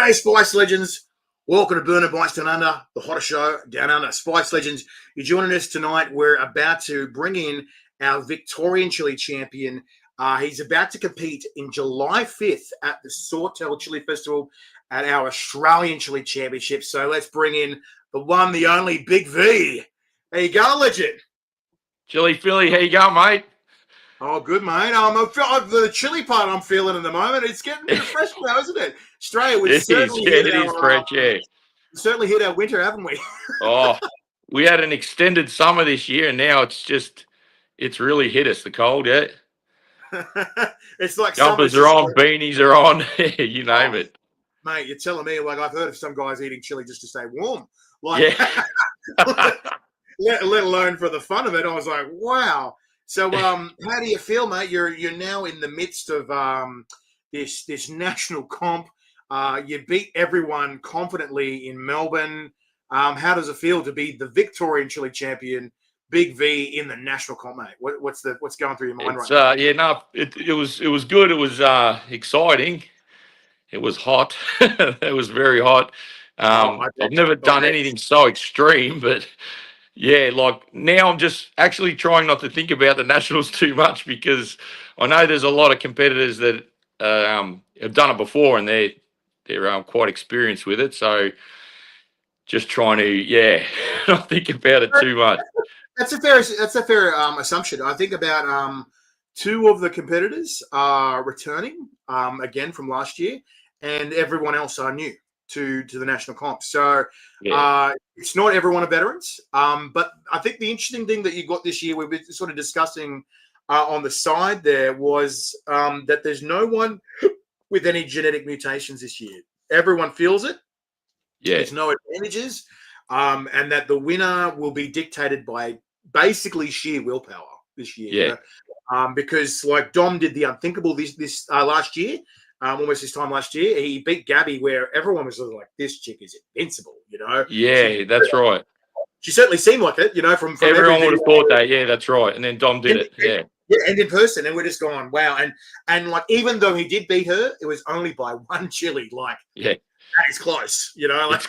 G'day, Spice Legends. Welcome to Burner Bites Down Under, the hottest show down under. Spice Legends, you're joining us tonight. We're about to bring in our Victorian chili champion. He's about to compete in July 5th at the Sawtell Chili Festival at our Australian Chili Championship. So let's bring in the one, the only Big V. There you go, legend. Chili Philly, how you going, mate? Oh, good, mate. The chili part I'm feeling at the moment, it's getting a bit fresh now, isn't it? Australia, we've certainly hit our winter, haven't we? Oh, we had an extended summer this year, and now it's really hit us, the cold, yeah. It's like jumpers are on, beanies are on, you name it. Mate, you're telling me, like, I've heard of some guys eating chili just to stay warm. Like, yeah. let alone for the fun of it. I was like, wow. So, how do you feel, mate? You're now in the midst of this national comp. You beat everyone confidently in Melbourne. How does it feel to be the Victorian chili champion, Big V, in the national comp, mate? What's going through your mind right now? Yeah, no, it was good. It was exciting. It was hot. It was very hot. I've never done anything so extreme, but. Yeah, like now I'm just actually trying not to think about the Nationals too much because I know there's a lot of competitors that have done it before and they're quite experienced with it. So just trying to not think about it too much. That's a fair assumption. I think about two of the competitors are returning again from last year, and everyone else are new to the national comp. So it's not everyone are veterans. But I think the interesting thing that you got this year, we've been sort of discussing on the side there, was that there's no one with any genetic mutations this year. Everyone feels it. Yeah. There's no advantages. And that the winner will be dictated by basically sheer willpower this year. Yeah. Because like Dom did the unthinkable this last year. Almost this time last year, he beat Gabby, where everyone was sort of like, "This chick is invincible," you know. Yeah, that's right. She certainly seemed like it, you know. From everyone would have thought that. Yeah, that's right. And then Dom did it. Yeah, and in person, and we're just going, "Wow!" And like, even though he did beat her, it was only by one chili. Like, yeah, that is close, you know. Like,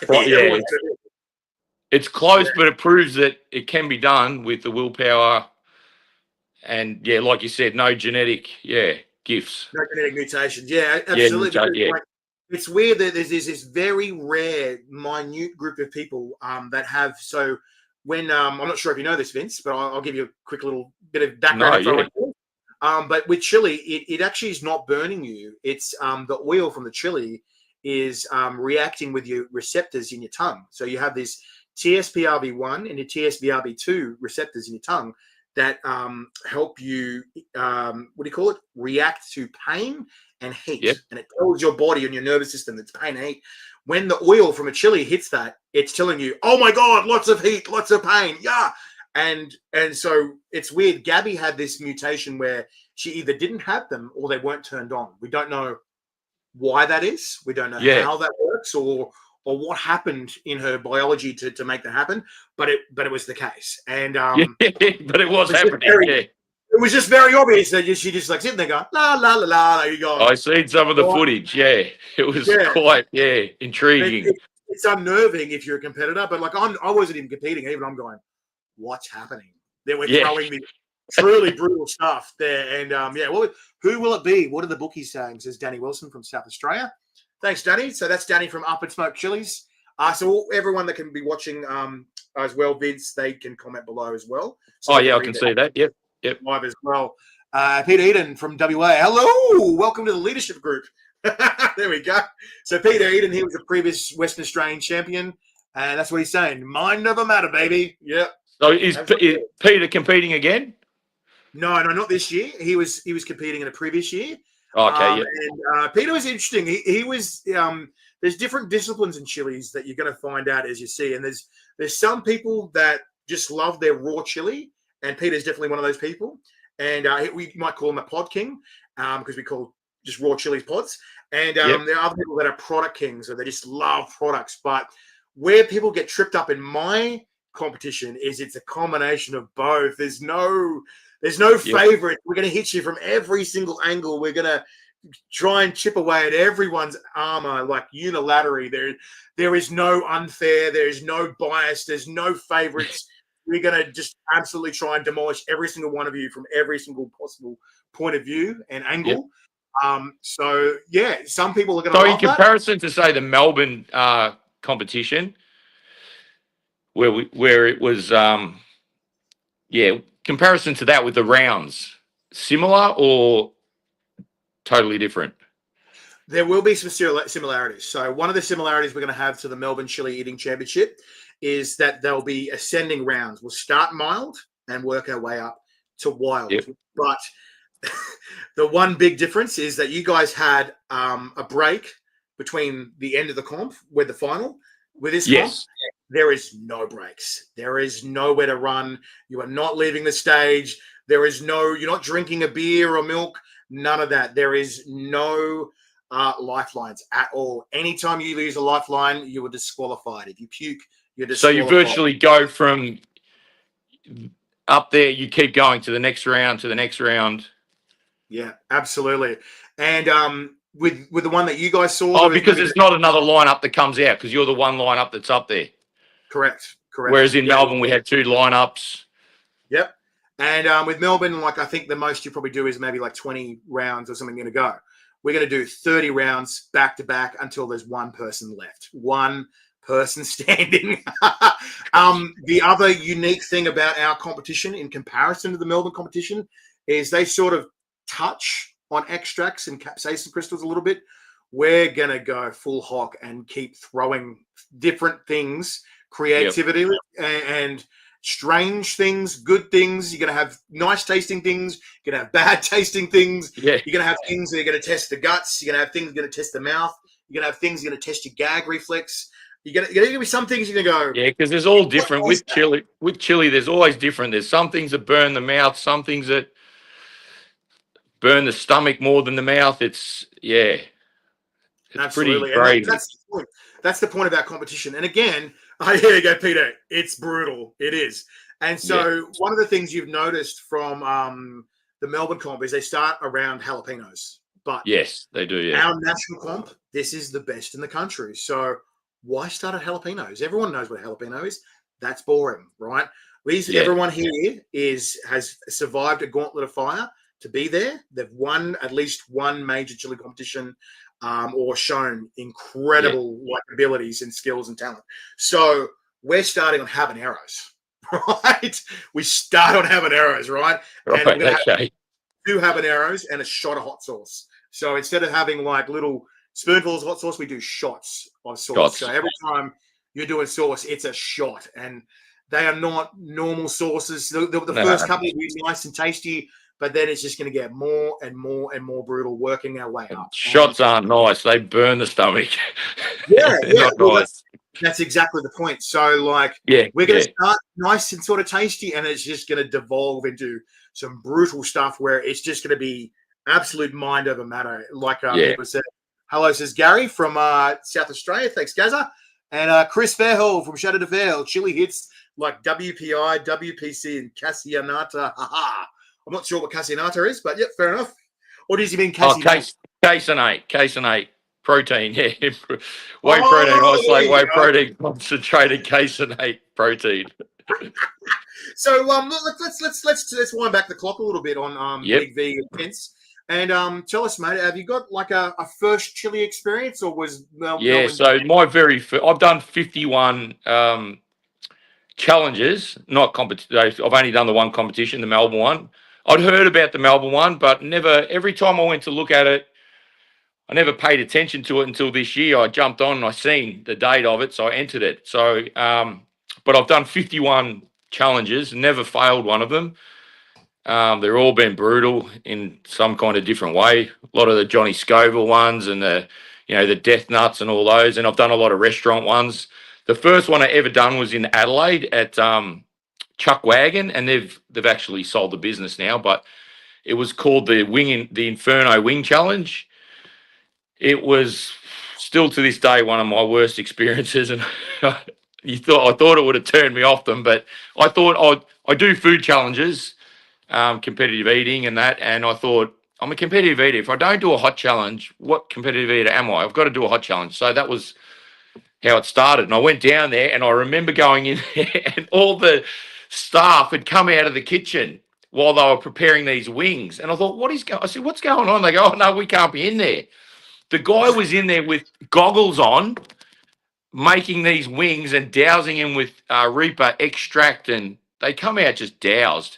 it's close, but it proves that it can be done with the willpower. And like you said, no genetic, gifts. No genetic mutations. Yeah, absolutely. Yeah. Like, it's weird that there's this very rare, minute group of people that have. So when I'm not sure if you know this, Vince, but I'll give you a quick little bit of background. But with chili, it actually is not burning you. It's the oil from the chili is reacting with your receptors in your tongue. So you have this TSPRB1 and your TSPRB2 receptors in your tongue that help you, react to pain and heat. Yep. And it tells your body and your nervous system it's pain and heat. When the oil from a chili hits that, it's telling you, oh my God, lots of heat, lots of pain. Yeah. And so it's weird. Gabby had this mutation where she either didn't have them or they weren't turned on. We don't know why that is. We don't know how that works or what happened in her biology to make that happen, but it was the case. And but it was happening. It was just very obvious that she just like sitting there going, la la la la. There you go. I seen some of the footage. Yeah, it was quite intriguing. It's unnerving if you're a competitor, but like I wasn't even competing. Even I'm going, what's happening? They were throwing the truly brutal stuff there, and who will it be? What are the bookies saying? Says Danny Wilson from South Australia. Thanks, Danny. So that's Danny from Up and Smoke Chilies. So everyone that can be watching as well, Vince, they can comment below as well. So I can see that. Yep. Live as well. Peter Eden from WA. Hello. Welcome to the leadership group. There we go. So Peter Eden, he was a previous Western Australian champion. And that's what he's saying. Mind never matter, baby. Yep. So is Peter competing again? No, not this year. He was competing in a previous year. Okay, And Peter was interesting. He was there's different disciplines in chilies that you're going to find out as you see. And there's some people that just love their raw chili, and Peter's definitely one of those people. And we might call him a pod king because we call just raw chilies pods. And there are other people that are product kings, or they just love products. But where people get tripped up in my competition is it's a combination of both. There's no favorite. We're going to hit you from every single angle. We're going to try and chip away at everyone's armor like unilaterally. There is no unfair. There is no bias. There's no favorites. We're going to just absolutely try and demolish every single one of you from every single possible point of view and angle. Yep. So yeah, some people are going to. So in comparison to say the Melbourne competition, where it was, comparison to that with the rounds, similar or totally different? There will be some similarities. So one of the similarities we're going to have to the Melbourne Chili Eating Championship is that there'll be ascending rounds. We'll start mild and work our way up to wild. Yep. But the one big difference is that you guys had a break between the end of the comp with the final. With this comp, there is no breaks. There is nowhere to run. You are not leaving the stage. You're not drinking a beer or milk. None of that. There is no lifelines at all. Anytime you lose a lifeline, you are disqualified. If you puke, you're disqualified. So you virtually go from up there, you keep going to the next round, Yeah, absolutely. And with the one that you guys saw, because there's not another lineup that comes out because you're the one lineup that's up there. Correct. Whereas in Melbourne, we had 2 lineups. Yep. And with Melbourne, I think the most you probably do is maybe 20 rounds or something going to go. We're going to do 30 rounds back to back until there's one person left. One person standing. The other unique thing about our competition in comparison to the Melbourne competition is they sort of touch on extracts and capsaicin crystals a little bit. We're going to go full hawk and keep throwing different things, creativity and strange things, good things. You're going to have nice tasting things. You're going to have bad tasting things. Yeah. You're going to have things that are going to test the guts. You're going to have things that are going to test the mouth. You're going to have things that are going to test your gag reflex. You're going to be some things you're going to go. Yeah, because there's all different with chili. With chili, there's always different. There's some things that burn the mouth, some things that burn the stomach more than the mouth. It's absolutely pretty crazy. That's the point of our competition. And again, here you go, Peter. It's brutal. It is. And so one of the things you've noticed from the Melbourne comp is they start around jalapenos. But yes, they do. Yeah. Our national comp, this is the best in the country. So why start at jalapenos? Everyone knows what a jalapeno is. That's boring, right? Everyone here has survived a gauntlet of fire to be there. They've won at least one major chili competition or shown incredible abilities and skills and talent. So we're starting on habaneros, right? We start on habaneros, right? And we're going to have 2 habaneros and a shot of hot sauce. So instead of having little spoonfuls of hot sauce, we do shots of sauce. So every time you're doing sauce, it's a shot. And they are not normal sauces. The first couple will be nice and tasty, but then it's just going to get more and more and more brutal working our way up. Shots aren't nice. They burn the stomach. Not nice. That's exactly the point. So, we're going to start nice and sort of tasty, and it's just going to devolve into some brutal stuff where it's just going to be absolute mind over matter. People said, hello, says Gary from South Australia. Thanks, Gaza. And Chris Fairhall from Shadow to Fairhall. Chili hits like WPI, WPC, and Caseonata. Ha-ha. I'm not sure what Caseonata is, but fair enough. Or does he mean caseinate? Caseinate. Protein, whey protein, isolate whey protein, concentrated caseinate protein. So let's wind back the clock a little bit on Big V and Vince, and tell us, mate, have you got a first chili experience, or was Melbourne? So my very first, I've done 51 challenges, not competition. I've only done the one competition, the Melbourne one. I'd heard about the Melbourne one, but never. Every time I went to look at it, I never paid attention to it until this year. I jumped on and I seen the date of it, so I entered it. So, but I've done 51 challenges, never failed one of them. They're all been brutal in some kind of different way. A lot of the Johnny Scoville ones and the Death Nuts and all those. And I've done a lot of restaurant ones. The first one I ever done was in Adelaide at Chuck Wagon, and they've actually sold the business now. But it was called the Inferno Wing Challenge. It was still to this day one of my worst experiences, and I thought it would have turned me off them, but I thought I do food challenges, competitive eating and that, and I thought I'm a competitive eater. If I don't do a hot challenge, what competitive eater am I? I've got to do a hot challenge. So that was how it started. And I went down there, and I remember going in there, and all the staff had come out of the kitchen while they were preparing these wings. And I thought, I said, what's going on? They go, oh, no, we can't be in there. The guy was in there with goggles on, making these wings and dousing them with Reaper extract, and they come out just doused.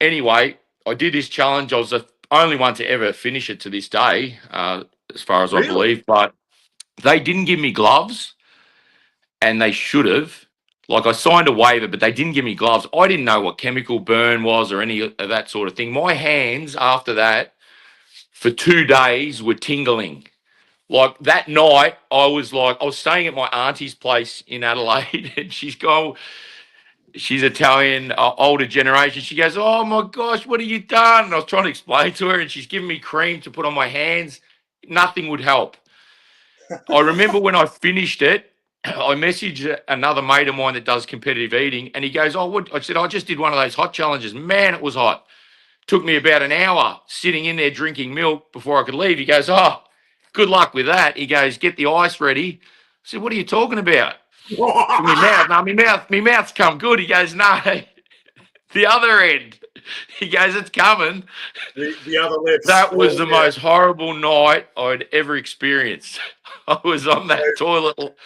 Anyway, I did this challenge. I was the only one to ever finish it to this day, as far as I believe. But they didn't give me gloves, and they should have. Like, I signed a waiver, but they didn't give me gloves. I didn't know what chemical burn was or any of that sort of thing. My hands after that for 2 days were tingling. Like, that night, I was staying at my auntie's place in Adelaide, and she's Italian, older generation. She goes, oh my gosh, what have you done? And I was trying to explain to her, and she's giving me cream to put on my hands. Nothing would help. I remember when I finished it, I messaged another mate of mine that does competitive eating, and he goes, oh, what? I said, I just did one of those hot challenges. Man, it was hot. Took me about an hour sitting in there drinking milk before I could leave. He goes, oh, good luck with that. He goes, get the ice ready. I said, what are you talking about? My mouth. No, my mouth's come good. He goes, no, the other end. He goes, it's coming. The other lips. That was the most horrible night I'd ever experienced. I was on that toilet.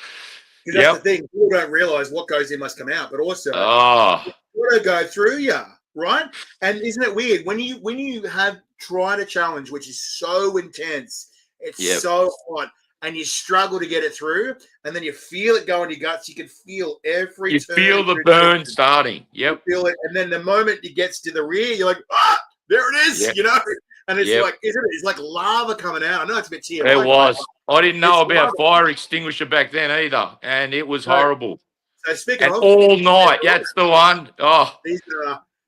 Because that's the thing. People don't realise what goes in must come out, but also it's got to go through you, right? And isn't it weird when you have tried a challenge which is so intense, it's so hot, and you struggle to get it through, and then you feel it go in your guts. You can feel every. You feel the burn starting. Yep. You feel it, and then the moment it gets to the rear, you're like, ah, there it is. You know, and it's like, isn't it? It's like lava coming out. I know it's a bit teary. It was. I didn't know about fire extinguisher back then either, and it was horrible. So speaking of all night, that's the one. Oh,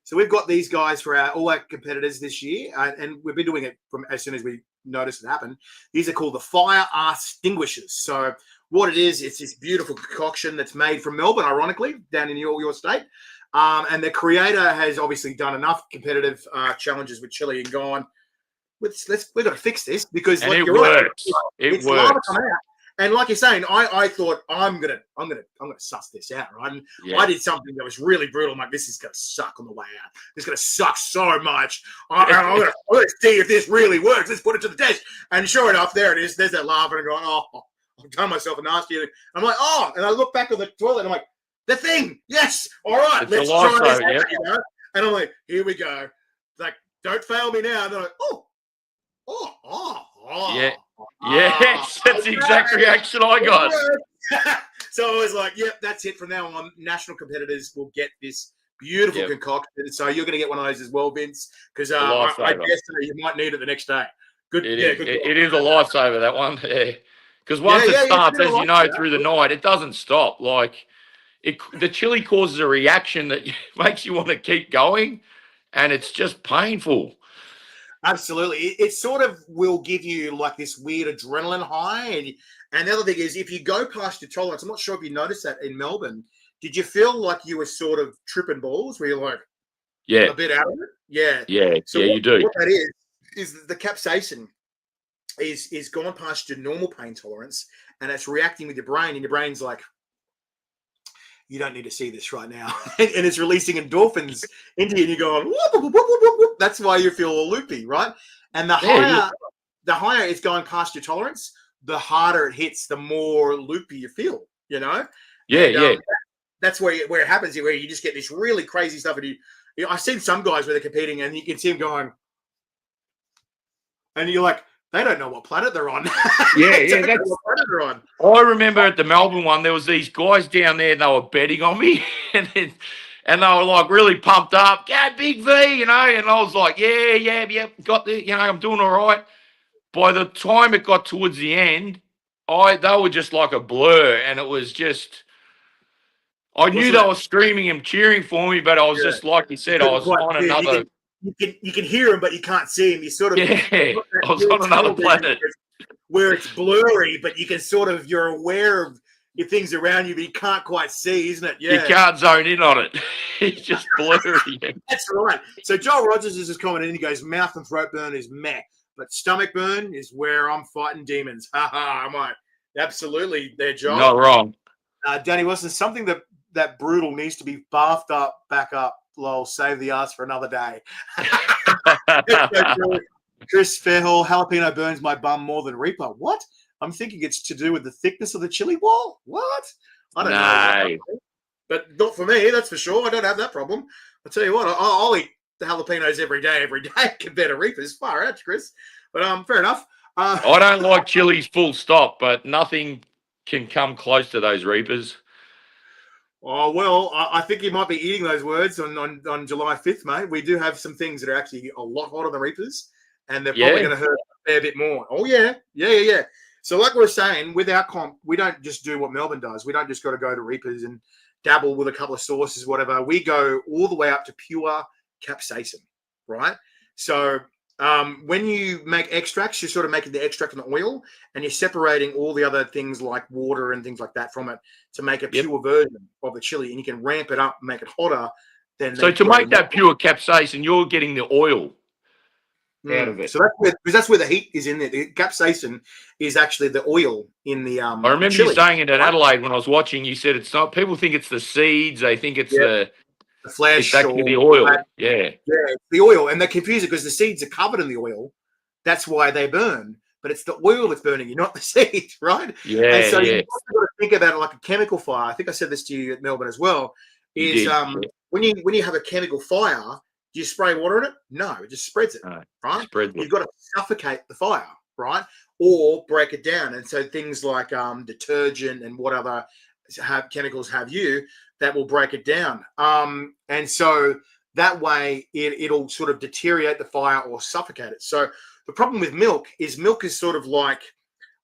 so we've got these guys for all our competitors this year, and we've been doing it from as soon as we noticed it happen. These are called the fire extinguishers. So what it is, it's this beautiful concoction that's made from Melbourne, ironically, down in your state. And the creator has obviously done enough competitive challenges with Chilli and gone, we've got to fix this because it works. It works. And like you're saying, I thought I'm gonna suss this out, right? And I did something that was really brutal. I'm like, this is gonna suck on the way out. It's gonna suck so much. I'm gonna see if this really works. Let's put it to the test. And sure enough, there it is. There's that laughing and going, oh, I've done myself a nasty. I'm like, oh, and I look back at the toilet and I'm like, the thing, yes, all right, let's try this out, you know? And I'm like, here we go. Like, don't fail me now. And they're like, oh. Yeah. Yes, that's the exact reaction I got. So I was like, yep, that's it. From now on, national competitors will get this beautiful concoction. So you're going to get one of those as well, Vince, because I guess you might need it the next day. Good. It is a lifesaver, that one. Yeah. Because once it starts, as you know, through the night, it doesn't stop. Like, the chili causes a reaction that makes you want to keep going, and it's just painful. Absolutely. It sort of will give you like this weird adrenaline high. And the other thing is, if you go past your tolerance, I'm not sure if you noticed that in Melbourne, did you feel like you were sort of tripping balls where you're like a bit out of it? Yeah. Yeah, so you do. What that is the capsaicin is gone past your normal pain tolerance, and it's reacting with your brain, and your brain's like, you don't need to see this right now. And it's releasing endorphins into you, and you're going, whoop, whoop, whoop, whoop, whoop. That's why you feel all loopy, right? And the higher it's going past your tolerance, the harder it hits, the more loopy you feel, you know? That's where it happens, where you just get this really crazy stuff. And I've seen some guys where they're competing, and you can see them going, and you're like, they don't know what planet they're on. That's what planet they're on. I remember at the Melbourne one, there was these guys down there, and they were betting on me, and they were like really pumped up. Yeah, Big V, you know. And I was like, yeah, got the, you know, I'm doing all right. By the time it got towards the end, they were just like a blur, and it was just. I knew they were screaming and cheering for me, but I was just like you said, I was on another. You can hear him, but you can't see him. You sort of I was on another planet where it's blurry, but you can sort of, you're aware of, your things around you, but you can't quite see, isn't it? Yeah. You can't zone in on it. It's just blurry. That's right. So Joel Rogers is just commenting, he goes, mouth and throat burn is meh, but stomach burn is where I'm fighting demons. Ha ha, I'm like, absolutely there, Joel. Not wrong. Danny Wilson, something that brutal needs to be bathed up, back up, lol, save the ass for another day. Chris Fairhall, jalapeno burns my bum more than Reaper. What? I'm thinking it's to do with the thickness of the chili wall. What? I don't know. But not for me, that's for sure. I don't have that problem. I'll tell you what, I'll eat the jalapenos every day compared to Reapers. Far out, Chris. But fair enough. I don't like chilies full stop, but nothing can come close to those Reapers. Oh, well, I think you might be eating those words on July 5th, mate. We do have some things that are actually a lot hotter than Reapers, and they're probably going to hurt a fair bit more. Oh, yeah. So like we were saying, with our comp, we don't just do what Melbourne does. We don't just got to go to Reapers and dabble with a couple of sauces, whatever. We go all the way up to pure capsaicin, right? So when you make extracts, you're sort of making the extract from the oil, and you're separating all the other things like water and things like that from it to make a pure version of the chili, and you can ramp it up, make it hotter. So to make that pure capsaicin, you're getting the oil out of it. So that's where the heat is in there. The capsaicin is actually the oil in the I remember chili. You saying it in Adelaide when I was watching. You said it's not. People think it's the seeds. They think it's the flesh. It's actually the oil. It's the oil, and they're confused because the seeds are covered in the oil. That's why they burn. But it's the oil that's burning you, not the seed, right? Yeah. And so you've got to think about it like a chemical fire. I think I said this to you at Melbourne as well. Is when you have a chemical fire, do you spray water in it? No, it just spreads it, right? You've got to suffocate the fire, right? Or break it down. And so things like detergent and what other chemicals have you that will break it down. And so that way it'll sort of deteriorate the fire or suffocate it. So the problem with milk is sort of like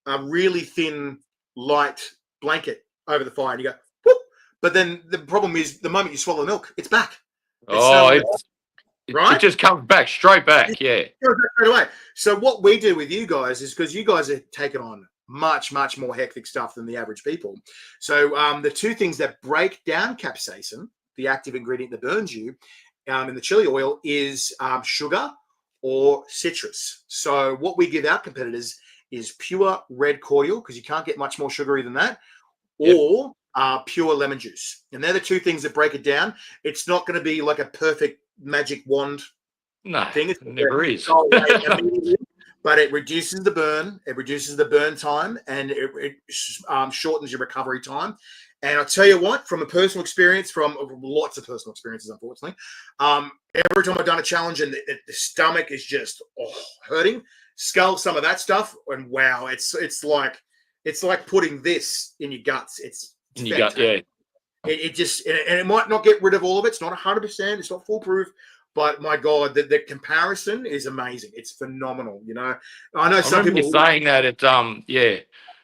a really thin, light blanket over the fire. And you go, whoop. But then the problem is the moment you swallow milk, it's back. It just comes back, straight back, straight away. So what we do with you guys is, because you guys are taking on much, much more hectic stuff than the average people. So the two things that break down capsaicin, the active ingredient that burns you, in the chili oil is sugar or citrus. So what we give our competitors is pure red cordial, because you can't get much more sugary than that, or pure lemon juice. And they're the two things that break it down. It's not going to be like a perfect magic wand thing. It never is. But it reduces the burn. It reduces the burn time, and it shortens your recovery time. And I'll tell you what, from a personal experience, from lots of personal experiences, unfortunately, every time I've done a challenge and the stomach is just hurting, scull some of that stuff, and wow, it's like putting this in your guts. It's in your gut, It just, and it might not get rid of all of it. It's not 100%. It's not foolproof. But my God, the comparison is amazing. It's phenomenal. You know, I know some people saying that it. I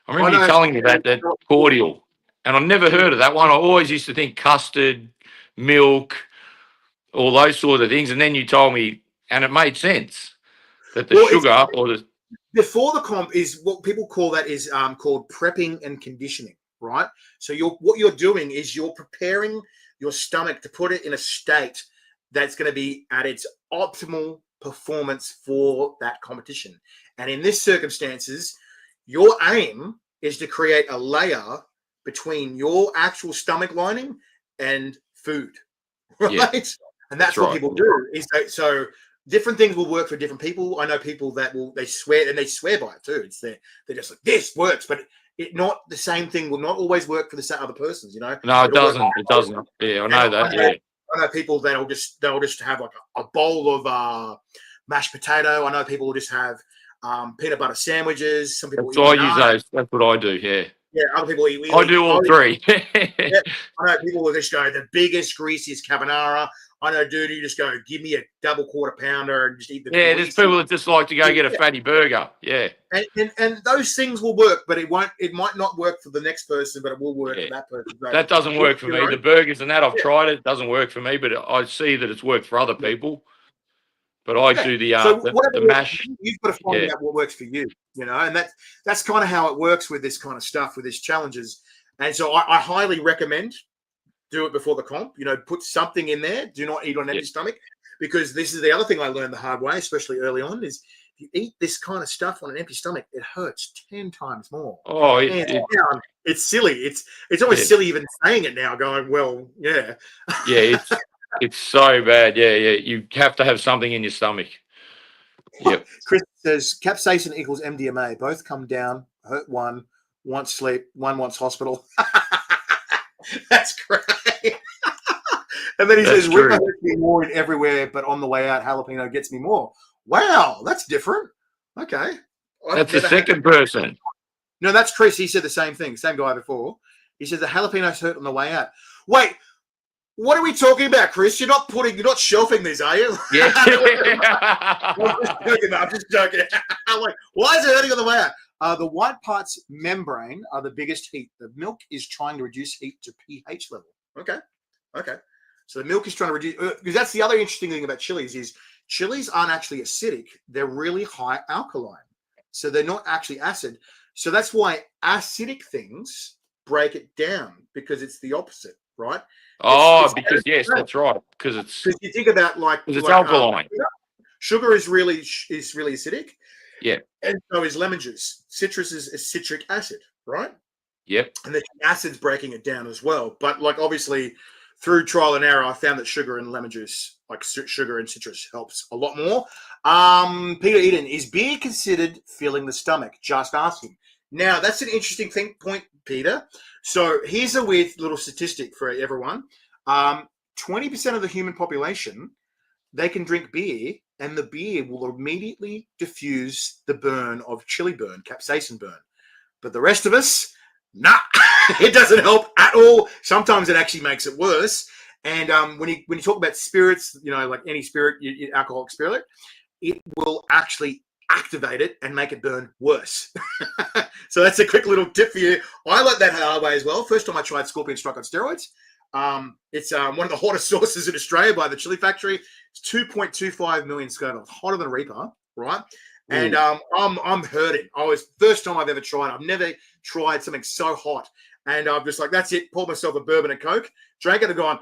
remember you telling me that cordial, and I never heard of that one. I always used to think custard, milk, all those sort of things, and then you told me, and it made sense that the sugar or the before the comp is what people call that is called prepping and conditioning, right? So what you're doing is you're preparing your stomach to put it in a state that's going to be at its optimal performance for that competition. And in this circumstances, your aim is to create a layer between your actual stomach lining and food, right? And that's what people do. Is so different things will work for different people. I know people that they swear by it too. They're just like, this works, but not the same thing will not always work for the other persons. You know? No, it doesn't. It doesn't. Yeah, I know that. I know people they'll just have like a bowl of mashed potato. I know people will just have peanut butter sandwiches. Some people I use those. That's what I do. Yeah. Yeah. Other people eat. I do all three. I know people will just go the biggest, greasiest carbonara. I know, dude, you just go, give me a double quarter pounder and just eat the. Yeah, there's people that just like to go get a fatty burger. Yeah. And those things will work, but it might not work for the next person, but it will work for that person. So, that doesn't work for me. The burgers and that, I've tried it. It doesn't work for me, but I see that it's worked for other people. But I do the mash. You've got to find out what works for you, you know, and that's kind of how it works with this kind of stuff, with these challenges. And so I highly recommend do it before the comp. Put something in there. Do not eat on an empty stomach, because this is the other thing I learned the hard way, especially early on, is if you eat this kind of stuff on an empty stomach, it hurts 10 times more. Oh, it's silly. It's almost silly even saying it now, going, well, yeah. Yeah, it's so bad. Yeah. You have to have something in your stomach. Yep. Chris says capsaicin equals MDMA. Both come down, hurt one, wants sleep, one wants hospital. That's great. And then he says, Ripper hurts me more in everywhere, but on the way out, jalapeno gets me more. Wow, that's different. Okay. That's the second person. No, that's Chris. He said the same thing. Same guy before. He said the jalapenos hurt on the way out. Wait, what are we talking about, Chris? You're not shelving these, are you? Yeah. I'm just joking. I'm like, why is it hurting on the way out? The white part's membrane are the biggest heat. The milk is trying to reduce heat to pH level. Okay. So the milk is trying to reduce, because that's the other interesting thing about chilies is chilies aren't actually acidic. They're really high alkaline. So they're not actually acid. So that's why acidic things break it down, because it's the opposite, right? That's right. Because you think about it's alkaline. Sugar is really acidic. Yeah. And so is lemon juice. Citrus is citric acid, right? Yep. And the acid's breaking it down as well. But obviously through trial and error, I found that sugar and lemon juice, like sugar and citrus, helps a lot more. Peter Eden, is beer considered filling the stomach? Just asking. Now, that's an interesting point, Peter. So here's a weird little statistic for everyone. 20% of the human population, they can drink beer, and the beer will immediately diffuse the burn of chili burn, capsaicin burn. But the rest of us, nah, it doesn't help at all. Sometimes it actually makes it worse. And when you talk about spirits, like any spirit, alcoholic spirit, it will actually activate it and make it burn worse. So that's a quick little tip for you. I learned that hard way as well. First time I tried Scorpion Strike on steroids. It's one of the hottest sauces in Australia by the Chili Factory. It's 2.25 million Scoville, hotter than Reaper, right? And I'm hurting. First time I've ever tried. I've never tried something so hot. And I'm just like, that's it. Poured myself a bourbon and Coke, drank it, and gone,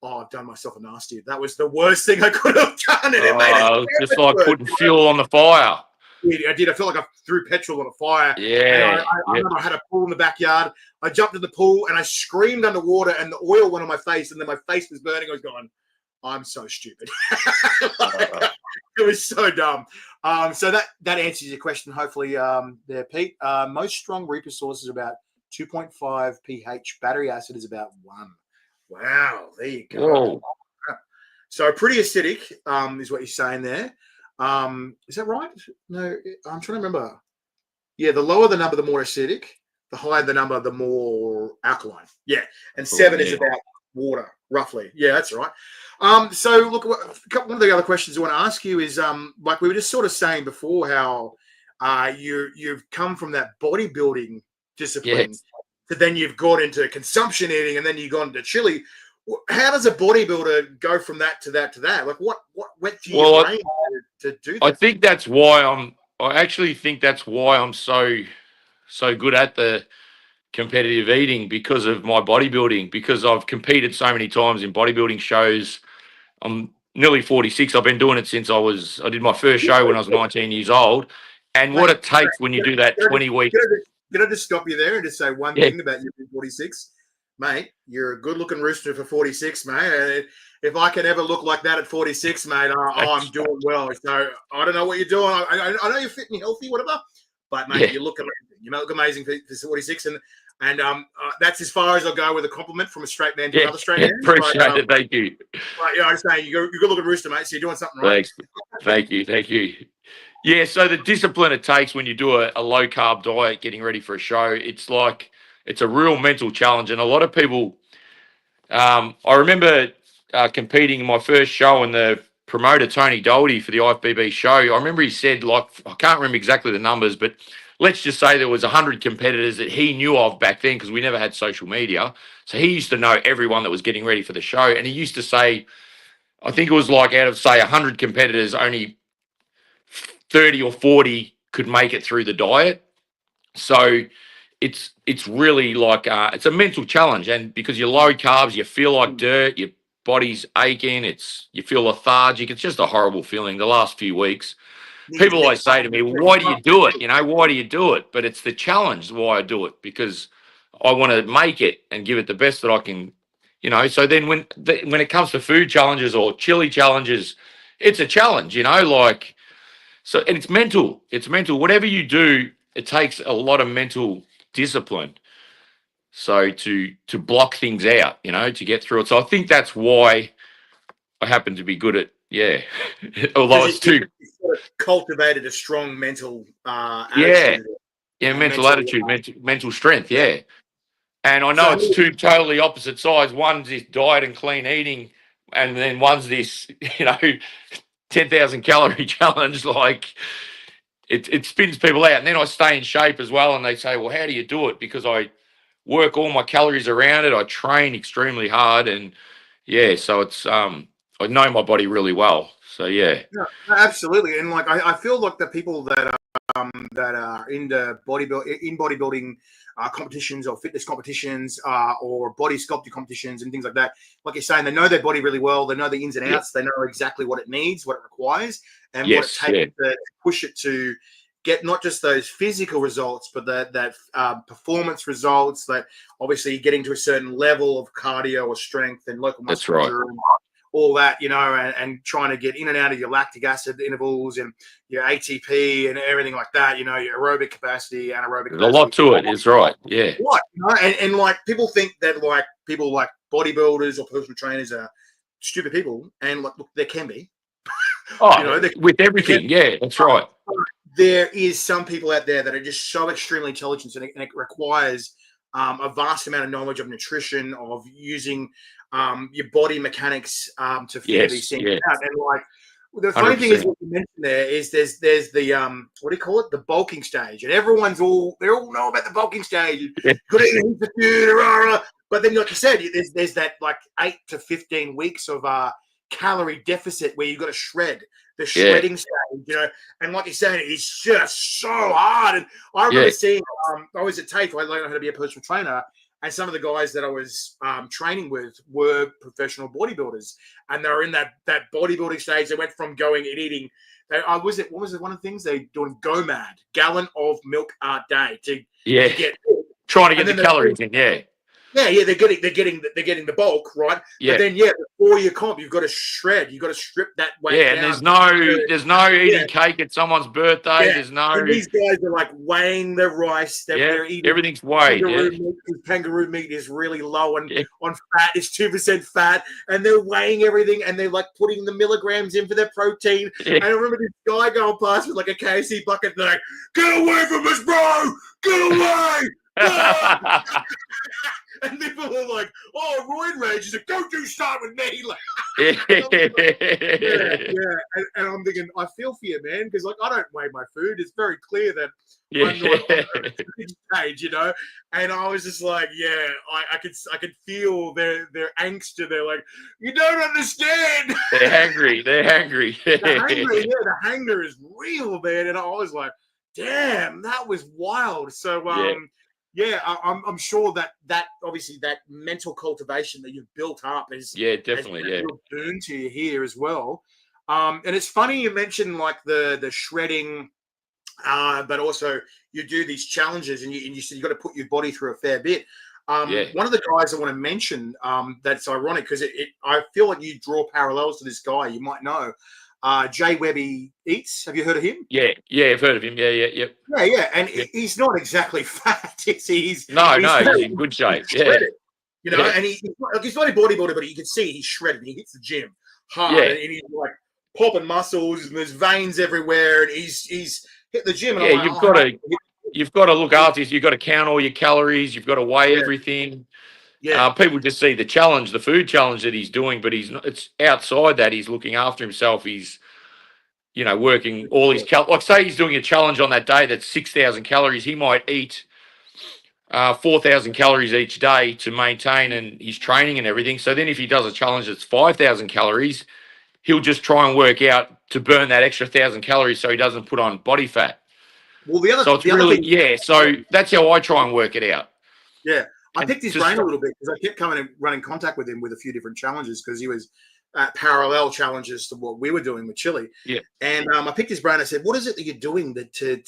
oh, I've done myself a nasty. That was the worst thing I could have done. And it made it just like putting fuel on the fire. I did. I felt like I threw petrol on a fire. Yeah. I remember I had a pool in the backyard. I jumped in the pool and I screamed underwater, and the oil went on my face, and then my face was burning. I was going, I'm so stupid. It was so dumb. So that answers your question, hopefully, there, Pete. Most strong Reaper sauce is about 2.5 pH. Battery acid is about 1. Wow, there you go. Whoa. So pretty acidic is what you're saying there. Is that right? No, I'm trying to remember. Yeah, the lower the number, the more acidic. The higher the number, the more alkaline. Yeah, and 7 is about water, roughly. Yeah, that's right. So look, one of the other questions I want to ask you is, like we were just sort of saying before, how you've come from that bodybuilding discipline to then you've got into consumption eating, and then you've gone into chili. How does a bodybuilder go from that to that to that? Like, what went to your brain to do that? I think that's why I actually think that's why I'm so good at the competitive eating, because of my bodybuilding, because I've competed so many times in bodybuilding shows. I'm nearly 46. I've been doing it since I did my first show when I was 19 years old. And what it takes when you do that 20 weeks. Can I just stop you there and just say one thing about you being 46? Mate, you're a good-looking rooster for 46, mate. If I can ever look like that at 46, mate, I'm doing well. So I don't know what you're doing. I know you're fit and healthy, whatever. But, mate, you look amazing. You look amazing for 46. And that's as far as I'll go with a compliment from a straight man to another straight man. Appreciate it. Thank you. Right, I'm saying you're a good-looking rooster, mate, so you're doing something right. Thank you. Yeah, so the discipline it takes when you do a low-carb diet, getting ready for a show, it's a real mental challenge. And a lot of people, I remember competing in my first show, and the promoter, Tony Doherty, for the IFBB show, I remember he said, I can't remember exactly the numbers, but let's just say there was 100 competitors that he knew of back then, because we never had social media. So he used to know everyone that was getting ready for the show. And he used to say, I think it was like out of, say, 100 competitors, only 30 or 40 could make it through the diet. So it's really like it's a mental challenge, and because you're low carbs, you feel like dirt, your body's aching, you feel lethargic. It's just a horrible feeling. The last few weeks, Need to people get always say to me, "Why do you do it? You know, why do you do it?" But it's the challenge why I do it, because I want to make it and give it the best that I can. You know, so then when it comes to food challenges or chili challenges, it's a challenge. You know, like so, and it's mental. It's mental. Whatever you do, it takes a lot of mental discipline. So to block things out, you know, to get through it. So I think that's why I happen to be good at although because it's you too sort of cultivated a strong mental yeah attitude and mental mental. attitude, mental strength, Yeah. yeah. And I know So it's two totally opposite sides. One's this diet and clean eating, and then one's this 10,000 calorie challenge. Like it spins people out. And then I stay in shape as well. And they say, well, how do you do it? Because I work all my calories around it. I train extremely hard. And yeah, so it's, I know my body really well. So yeah. yeah, absolutely. And like, I feel like the people that are in bodybuilding competitions or fitness competitions or body sculpting competitions and things like that. Like you're saying, they know their body really well. They know the ins and Yeah. outs. They know exactly what it needs, what it requires, and what it Yes. takes Yeah. to push it to get not just those physical results, but that performance results. That obviously getting to a certain level of cardio or strength and local That's right. musculature. All that, and trying to get in and out of your lactic acid intervals and your ATP and everything like that, your aerobic capacity, anaerobic There's a lot capacity. to it. It's right. Yeah. What? And like people think that like people like bodybuilders or personal trainers are stupid people. And like, look, there can be. Oh, with there can, everything. Yeah, that's right. there is some people out there that are just so extremely intelligent and it requires a vast amount of knowledge of nutrition, of using your body mechanics to figure these things out. And like the funny 100%. thing is what you mentioned there is there's the what do you call it? The bulking stage. And they all know about the bulking stage. Yeah. Got to eat the food, but then like you said, there's that like 8 to 15 weeks of calorie deficit where you've got to shred. The shredding stage, and like you said, it's just so hard. And I remember seeing, I was at TAFE, I learned how to be a personal trainer, and some of the guys that I was training with were professional bodybuilders, and they were in that bodybuilding stage. They went from going and eating. What was it? One of the things they doing? Go mad, gallon of milk a day to get trying to get the calories in. Yeah, they're getting the bulk, right? Yeah. But then, before you comp, you've got to shred. You've got to strip that weight down. And there's no eating cake at someone's birthday. Yeah. There's no. And these guys are like weighing their rice. They're eating everything's weighed. Kangaroo meat is really low on fat. It's 2% fat, and they're weighing everything, and they're like putting the milligrams in for their protein. And I remember this guy going past with like a KFC bucket, and they're like, "Get away from us, bro! Get away!" And people are like, "Oh, roid rage is a go-to start with me." Like, and I'm thinking, I feel for you, man, because like I don't weigh my food. It's very clear that I'm not on the page, And I was just like, I could feel their angst, and they're like, "You don't understand." They're hangry. The hanger is real, man. And I was like, "Damn, that was wild." So, I'm sure that obviously that mental cultivation that you've built up is definitely a real boon to you here as well. And it's funny you mentioned like the shredding, but also you do these challenges and you said you got to put your body through a fair bit. One of the guys I want to mention that's ironic because I feel like you draw parallels to this guy you might know. Jay Webby Eats. Have you heard of him? Yeah, I've heard of him. Yeah. And he's not exactly fat. He's in good shape. Shredded, and he's not a bodybuilder, but you can see he's shredded. He hits the gym hard, and he's like popping muscles, and there's veins everywhere, and he's hit the gym. And you've got to look after this. You've got to count all your calories. You've got to weigh everything. Yeah. People just see the food challenge that he's doing, but he's not. It's outside that. He's looking after himself. He's, working all his like say he's doing a challenge on that day that's 6,000 calories. He might eat 4,000 calories each day to maintain and his training and everything. So then if he does a challenge that's 5,000 calories, he'll just try and work out to burn that extra 1,000 calories so he doesn't put on body fat. Well, So it's the other really, thing, yeah. So that's how I try and work it out. yeah, I And picked his just brain a little bit because I kept coming and running contact with him with a few different challenges because he was at parallel challenges to what we were doing with Chili. yeah, And I picked his brain. I said, "What is it that you're doing to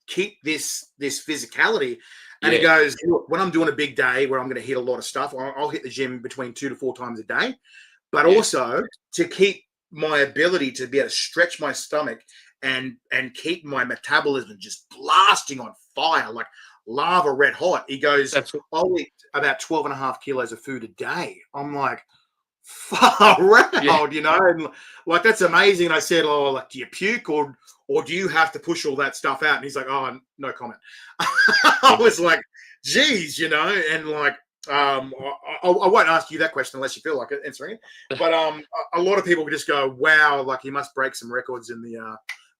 keep this physicality?" And he yeah, goes, "Look, when I'm doing a big day where I'm going to hit a lot of stuff, I'll hit the gym between 2 to 4 times a day, but yeah. also to keep my ability to be able to stretch my stomach and keep my metabolism just blasting on fire like lava red hot." He goes, That's "I'll eat about 12 and a half kilos of food a day." I'm like, far yeah, out, and like that's amazing. And I said, "Oh, like, do you puke or do you have to push all that stuff out?" And he's like, "Oh, no comment." I yeah, was like, "Geez," and like, I won't ask you that question unless you feel like it answering it. But a lot of people just go, "Wow, like he must break some records in the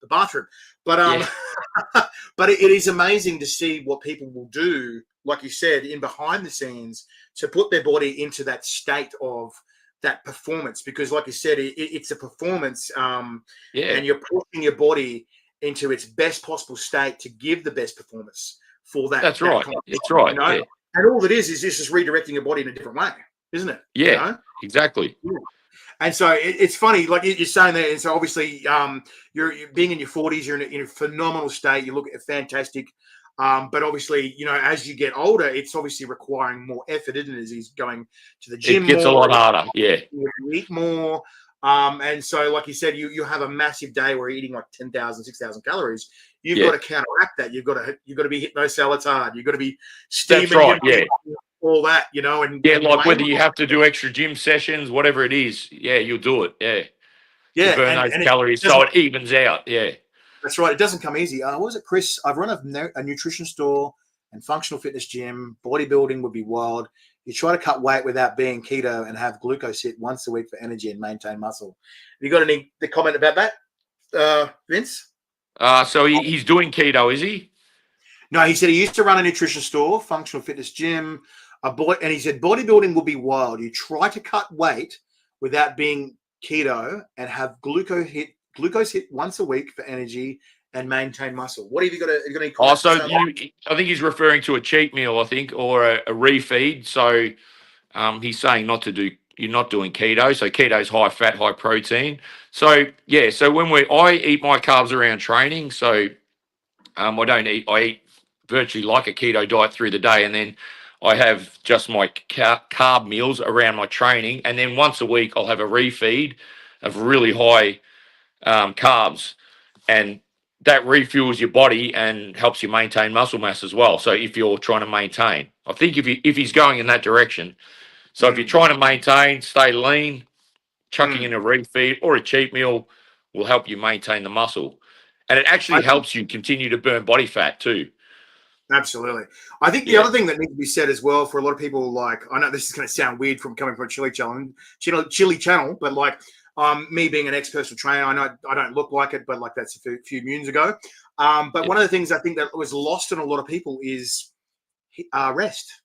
bathroom." But yeah. but it is amazing to see what people will do, like you said, in behind the scenes to put their body into that state of that performance, because like you said, it's a performance, Yeah. and you're pushing your body into its best possible state to give the best performance for That's that right. It's right. competition. Yeah, And all it is just redirecting your body in a different way, isn't it? yeah. Exactly. Yeah. And so it's funny, like you're saying that. And so obviously, you're being in your 40s, you're in a phenomenal state. You look fantastic. But obviously, as you get older, it's obviously requiring more effort, isn't it? As he's going to the It gym gets a more, lot harder. Yeah, you eat more. And so, like you said, you have a massive day where you're eating like 10,000, 6,000 calories. You've yeah. got to counteract that. You've got to be hitting those salads hard. You've got to be That's steaming your right. Yeah, all that, yeah. and Like laying. whether you have to do extra gym sessions, whatever it is, yeah, you'll do it. Yeah, to Yeah, burn and those and it calories so doesn't. it evens out. Yeah, That's right. It doesn't come easy. What was it, Chris? I've run a nutrition store and functional fitness gym. Bodybuilding would be wild. You try to cut weight without being keto and have glucose hit once a week for energy and maintain muscle. Have you got any the comment about that, Vince? so he's doing keto, is he? No, he said he used to run a nutrition store, functional fitness gym, and he said bodybuilding will be wild. You try to cut weight without being keto and have glucose hit once a week for energy and maintain muscle. What have you got? Have you got any Oh, comments to so say on that? I think he's referring to a cheat meal, I think, or a refeed. So he's saying not to do. You're not doing keto. So keto's high fat, high protein. So yeah. So I eat my carbs around training. So I don't eat. I eat virtually like a keto diet through the day, and then I have just my carb meals around my training, and then once a week I'll have a refeed of really high carbs, and that refuels your body and helps you maintain muscle mass as well. So if you're trying to maintain, I think if he's going in that direction, so if you're Mm, trying to maintain, stay lean, chucking in mm. a refeed or a cheat meal will help you maintain the muscle. And it I actually think helps you continue to burn body fat too. absolutely. I think the Yeah. other thing that needs to be said as well for a lot of people, like I know this is going to sound weird from coming from a chili channel, but like me being an ex-personal trainer, I know I don't look like it, but like that's a few moons ago. But Yeah. one of the things I think that was lost in a lot of people is rest,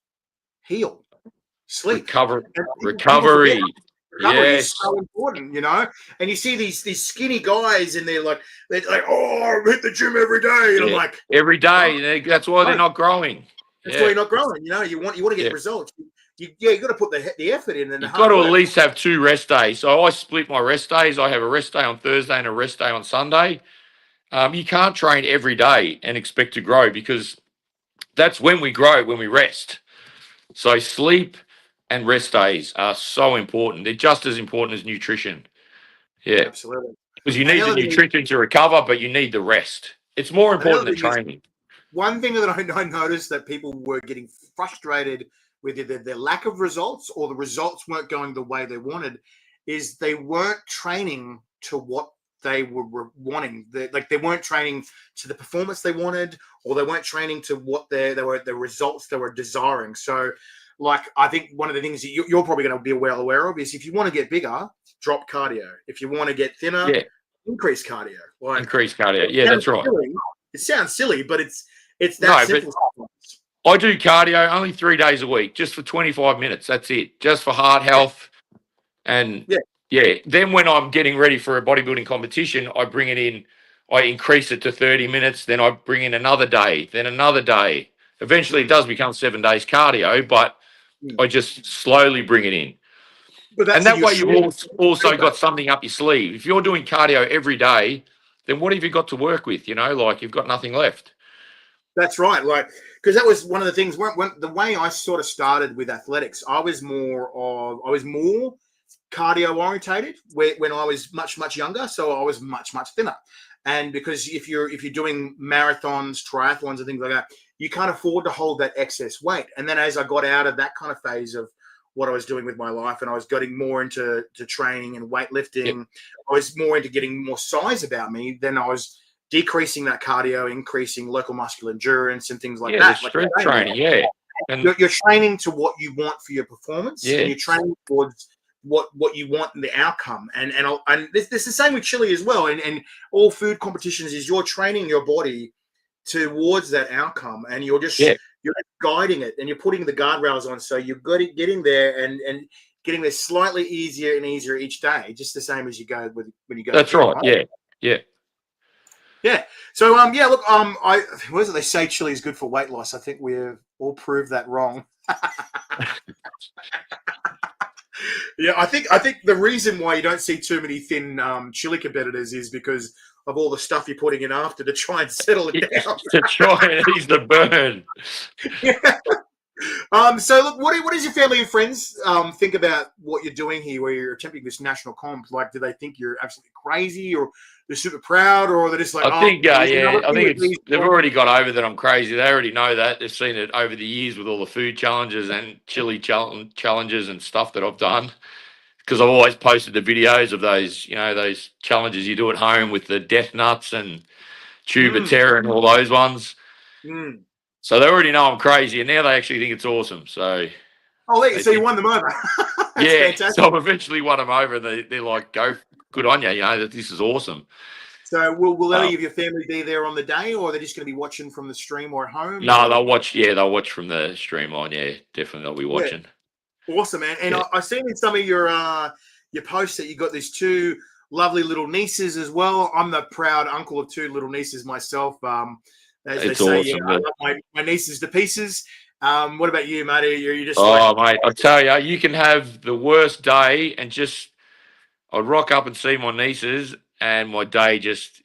heal, sleep. And people forget Recovery. recovery is Yes. so important, And you see these skinny guys, and they're like, "Oh, I hit the gym every day," and I'm Yeah. like, Every "Oh, day. That's why they're no, not growing. that's why Yeah. you're not growing." You want to get Yeah. results. You got to put the effort in and the You've got hard to at work. least have 2 rest days. So I split my rest days. I have a rest day on Thursday and a rest day on Sunday. You can't train every day and expect to grow because that's when we grow, when we rest. So sleep and rest days are so important. They're just as important as nutrition. Yeah. Absolutely. Because you And the need the other thing is, nutrition to recover, but you need the rest. It's more and the important other than thing is, training. one thing that I noticed that people were getting frustrated with either their lack of results or the results weren't going the way they wanted is they weren't training to what they were wanting. They weren't training to the performance they wanted, or they weren't training to what the results they were desiring. So, like, I think one of the things that you're probably going to be well aware of is if you want to get bigger, drop cardio. If you want to get thinner, Yeah. increase cardio. Like, Increase cardio. it Yeah, sounds that's right. silly, but it's that No, but simple. I do cardio only 3 days a week, just for 25 minutes. That's it. Just for heart Yeah, health. And yeah, yeah, then when I'm getting ready for a bodybuilding competition, I bring it in I increase it to 30 minutes, then I bring in another day, then another day. Eventually, it does become 7 days cardio, but I just slowly bring it in. But And that's in that your way, you've short also day. got something up your sleeve. If you're doing cardio every day, then what have you got to work with? Like you've got nothing left. That's right. Like, because that was one of the things when the way I sort of started with athletics, I was more cardio orientated when I was much younger. So I was much thinner. And because if you're doing marathons, triathlons, and things like that, you can't afford to hold that excess weight. And then as I got out of that kind of phase of what I was doing with my life, and I was getting more into training and weightlifting, Yep. I was more into getting more size about me. Then I was decreasing that cardio, increasing local muscular endurance and things like The that. Like strength training, yeah. And you're training to what you want for your performance, and yeah, you're training towards what you want in the outcome. And this is the same with Chili as well. And all food competitions is you're training your body towards that outcome, and you're yeah, guiding it, and you're putting the guardrails on, so you're getting there and getting there slightly easier and easier each day, just the same as you go when you go to the that's gym, right. right? Yeah, yeah. Yeah. So yeah, look, I what is it? They say chili is good for weight loss. I think we've all proved that wrong. Yeah, I think the reason why you don't see too many thin chili competitors is because of all the stuff you're putting in after to try and settle it down. To try and ease the burn. Yeah. So look, what does your family and friends think about what you're doing here, where you're attempting this national comp? Like, do they think you're absolutely crazy, or they're super proud, or they're just like, I oh, think, he's another I thing think with these they've boys. already got over that I'm crazy. They already know that. They've seen it over the years with all the food challenges and chili challenges and stuff that I've done. Because I've always posted the videos of those challenges you do at home with the death nuts and tuba Mm, terror and all those ones. mm. So they already know I'm crazy, and now they actually think it's awesome. So Oh, they so you think, won them over. That's yeah. fantastic. So I've eventually won them over, and they're like, "Go, good on you." That this is awesome. So will any Um, of your family be there on the day, or are they just going to be watching from the stream or at home? no, Or they'll watch. Yeah, they'll watch from the streamline. Yeah, definitely they'll be yeah, watching. awesome, man. And Yeah, I've seen in some of your posts that you got these two lovely little nieces as well. I'm the proud uncle of two little nieces myself. As they it's say, yeah, awesome. I love my nieces to pieces. What about you, mate? Are you just like, Oh, mate, I tell you, you can have the worst day and just I'd rock up and see my nieces, and my day just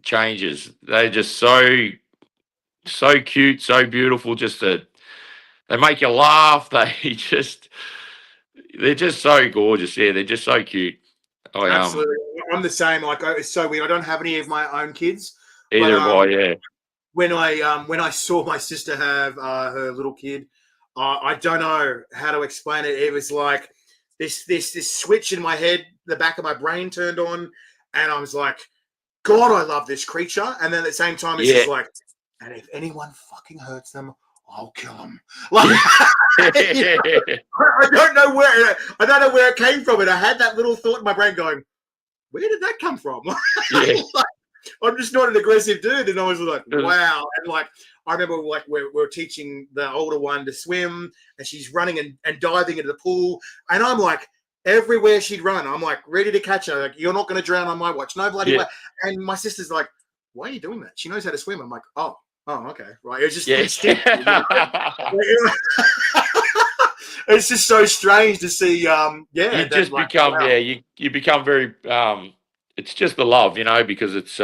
changes. They're just so cute, so beautiful. They make you laugh. They're just so gorgeous. Yeah, they're just so cute. I absolutely? I'm the same. Like, it's so weird. I don't have any of my own kids, but either have I. Yeah, when I saw my sister have her little kid, I don't know how to explain it. It was like this switch in my head, the back of my brain turned on, and I was like, God, I love this creature. And then at the same time, it's yeah, just like, and if anyone fucking hurts them, I'll kill them. Like, yeah. you know, I don't know where it came from, and I had that little thought in my brain going, where did that come from? Yeah. Like, I'm just not an aggressive dude. And I was like, wow. And like, I remember like we're teaching the older one to swim, and she's running and diving into the pool. And I'm like, everywhere she'd run, I'm like, ready to catch her. Like, you're not going to drown on my watch. No bloody way. And my sister's like, why are you doing that? She knows how to swim. I'm like, oh, okay. Right. It was just instinctive. It's just so strange to see. You That just like, become, wow. you become very. It's just the love, because it's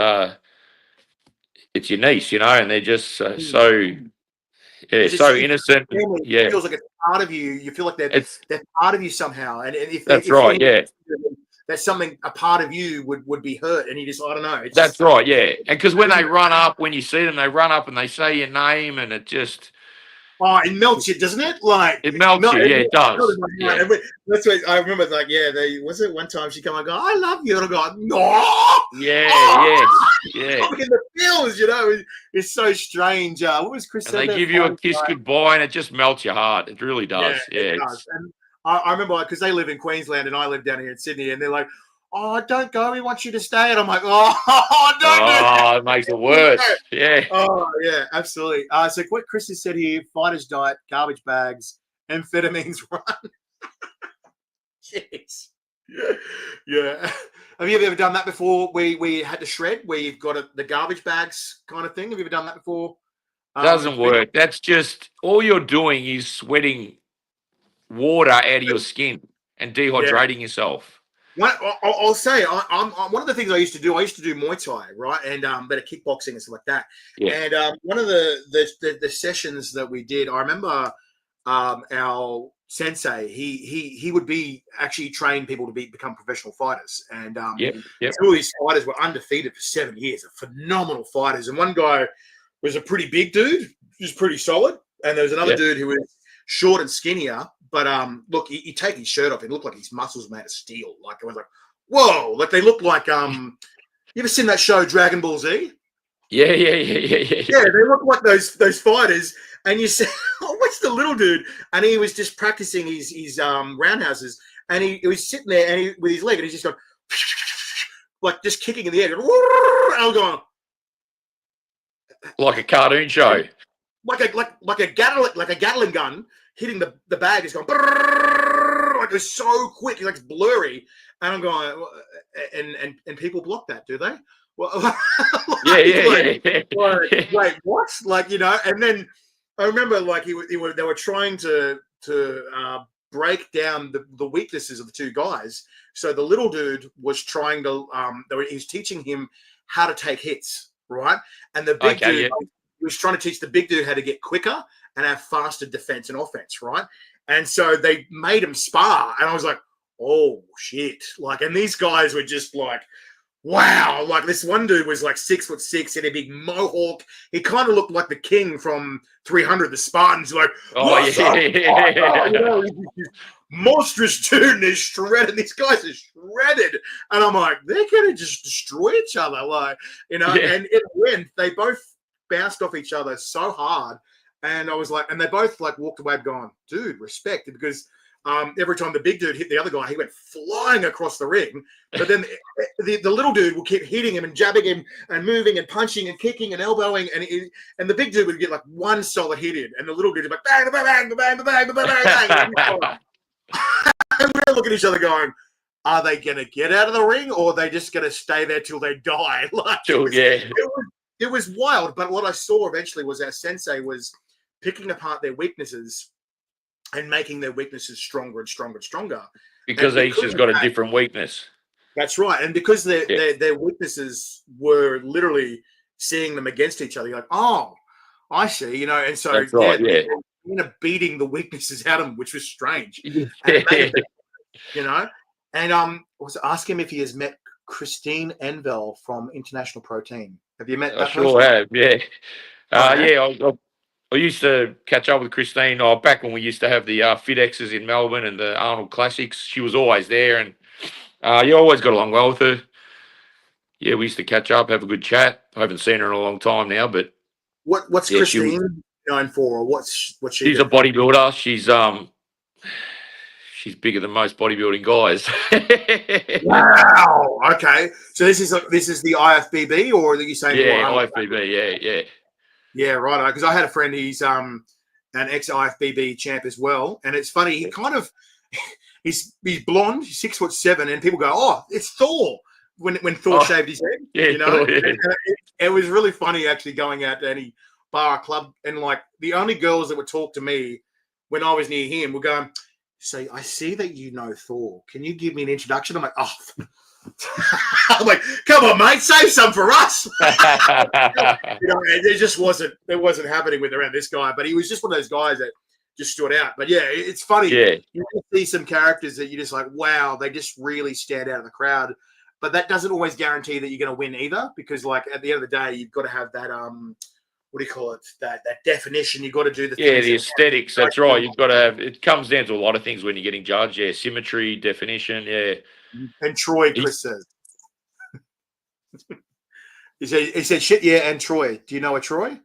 your niece, and they're just Because so it's innocent. And family. It yeah, feels like it's part of you. You feel like it's they're part of you somehow. And that's if right. anyone, Yeah, that's something a part of you would be hurt, and you just I don't know. It's that's just right. Yeah, and because when they run up, when you see them, they run up and they say your name, and it melts you, doesn't it? Like it melts you. Yeah, it does. Yeah, That's what I remember. Like they was it one time she come and go, I love you, and I go, no, oh, yeah, yes, yeah. I'm in the feels. It's so strange. What was Chris And said they that? give you a kiss goodbye, and it just melts your heart. It really Yeah, does. it Yeah, does. And I remember because they live in Queensland and I live down here in Sydney, and they're like, "Oh, don't go. We want you to stay." And I'm like, "Oh, don't do that." it makes it worse. Yeah. Oh, yeah, absolutely. So what Chris has said here: fighters diet, garbage bags, amphetamines run. Jeez. Yeah. Have you ever done that before? We had to shred, where you've got the garbage bags kind of thing. Have you ever done that before? Doesn't work. That's just all you're doing is sweating water out of your skin and Yeah. dehydrating yourself. I'll say, I'm one of the things I used to do. I used to do Muay Thai, right, and better kickboxing and stuff like that. Yeah. And one of the sessions that we did, I remember our sensei. He would be actually train people to become professional fighters, and two of these fighters were undefeated for 7 years. Phenomenal fighters, and one guy was a pretty big dude, was pretty solid, and there was another dude who was short and skinnier. But look, you take his shirt off, it looked like his muscles were made of steel. Like, it was like, whoa! Like, they looked like you ever seen that show Dragon Ball Z? Yeah. Yeah, they look like those fighters, and you say, "Oh, what's the little dude?" And he was just practicing his roundhouses, and he was sitting there, and with his leg, and he's just going like just kicking in the air, and I'm going like a cartoon show, like a Gatling gun hitting the bag is going like, it's so quick, like it's blurry, and I'm going, and people block that, do they? Well, yeah. Wait, what? Like, and then I remember, like, they were trying to break down the weaknesses of the two guys. So the little dude was trying to he was teaching him how to take hits, right? And the big dude was trying to teach the big dude how to get quicker and have faster defense and offense, right? And so they made him spar, and I was like, oh shit! Like, and these guys were just like, wow! Like, this one dude was like 6'6", had a big mohawk. He kind of looked like the king from 300, the Spartans. Like, monstrous dude, and they're shredded. These guys are shredded, and I'm like, they're gonna just destroy each other, like, and in the end, they both bounced off each other so hard. And I was like, and they both like walked away going, dude, respect. Because every time the big dude hit the other guy, he went flying across the ring. But then the little dude would keep hitting him and jabbing him and moving and punching and kicking and elbowing. And the big dude would get like one solid hit in. And the little dude would be like, bang, bang, bang, bang, bang, bang, bang. And we're looking at each other going, are they going to get out of the ring, or are they just going to stay there till they die? Like, it was wild. But what I saw eventually was our sensei was picking apart their weaknesses and making their weaknesses stronger and stronger and stronger. Because each has got a different weakness. That's right. And because their weaknesses were literally seeing them against each other, you're like, oh, I see, and so that's right, beating the weaknesses out of them, which was strange. And and I was asking him if he has met Christine Envel from International Protein. Have you met that person? Sure have, yeah. I used to catch up with Christine back when we used to have the FitXs in Melbourne and the Arnold Classics. She was always there, and you always got along well with her. Yeah, we used to catch up, have a good chat. I haven't seen her in a long time now, but what's Christine known for, or what's she? She's a bodybuilder. She's bigger than most bodybuilding guys. Wow. Okay. So this is the IFBB, or are you saying? Yeah, IFBB. Yeah, right. Because I had a friend. He's an ex-IFBB champ as well, and it's funny. He kind of he's blonde, he's 6'7", and people go, "Oh, it's Thor." When Thor shaved his head, it was really funny actually going out to any bar or club, and like the only girls that would talk to me when I was near him were going, "So I see that you know Thor. Can you give me an introduction?" I'm like, "Oh." I'm like, come on, mate, save some for us. It just wasn't happening with around this guy, but he was just one of those guys that just stood out. But yeah, it's funny. Yeah. You see some characters that you're just like, wow, they just really stand out of the crowd. But that doesn't always guarantee that you're going to win either, because like at the end of the day, you've got to have that what do you call it? That definition. You've got to do the the aesthetics. That's right. You've got to have. It comes down to a lot of things when you're getting judged. Yeah, symmetry, definition. Yeah. And Troy, Chris says. He said, shit, yeah, and Troy. Do you know a Troy?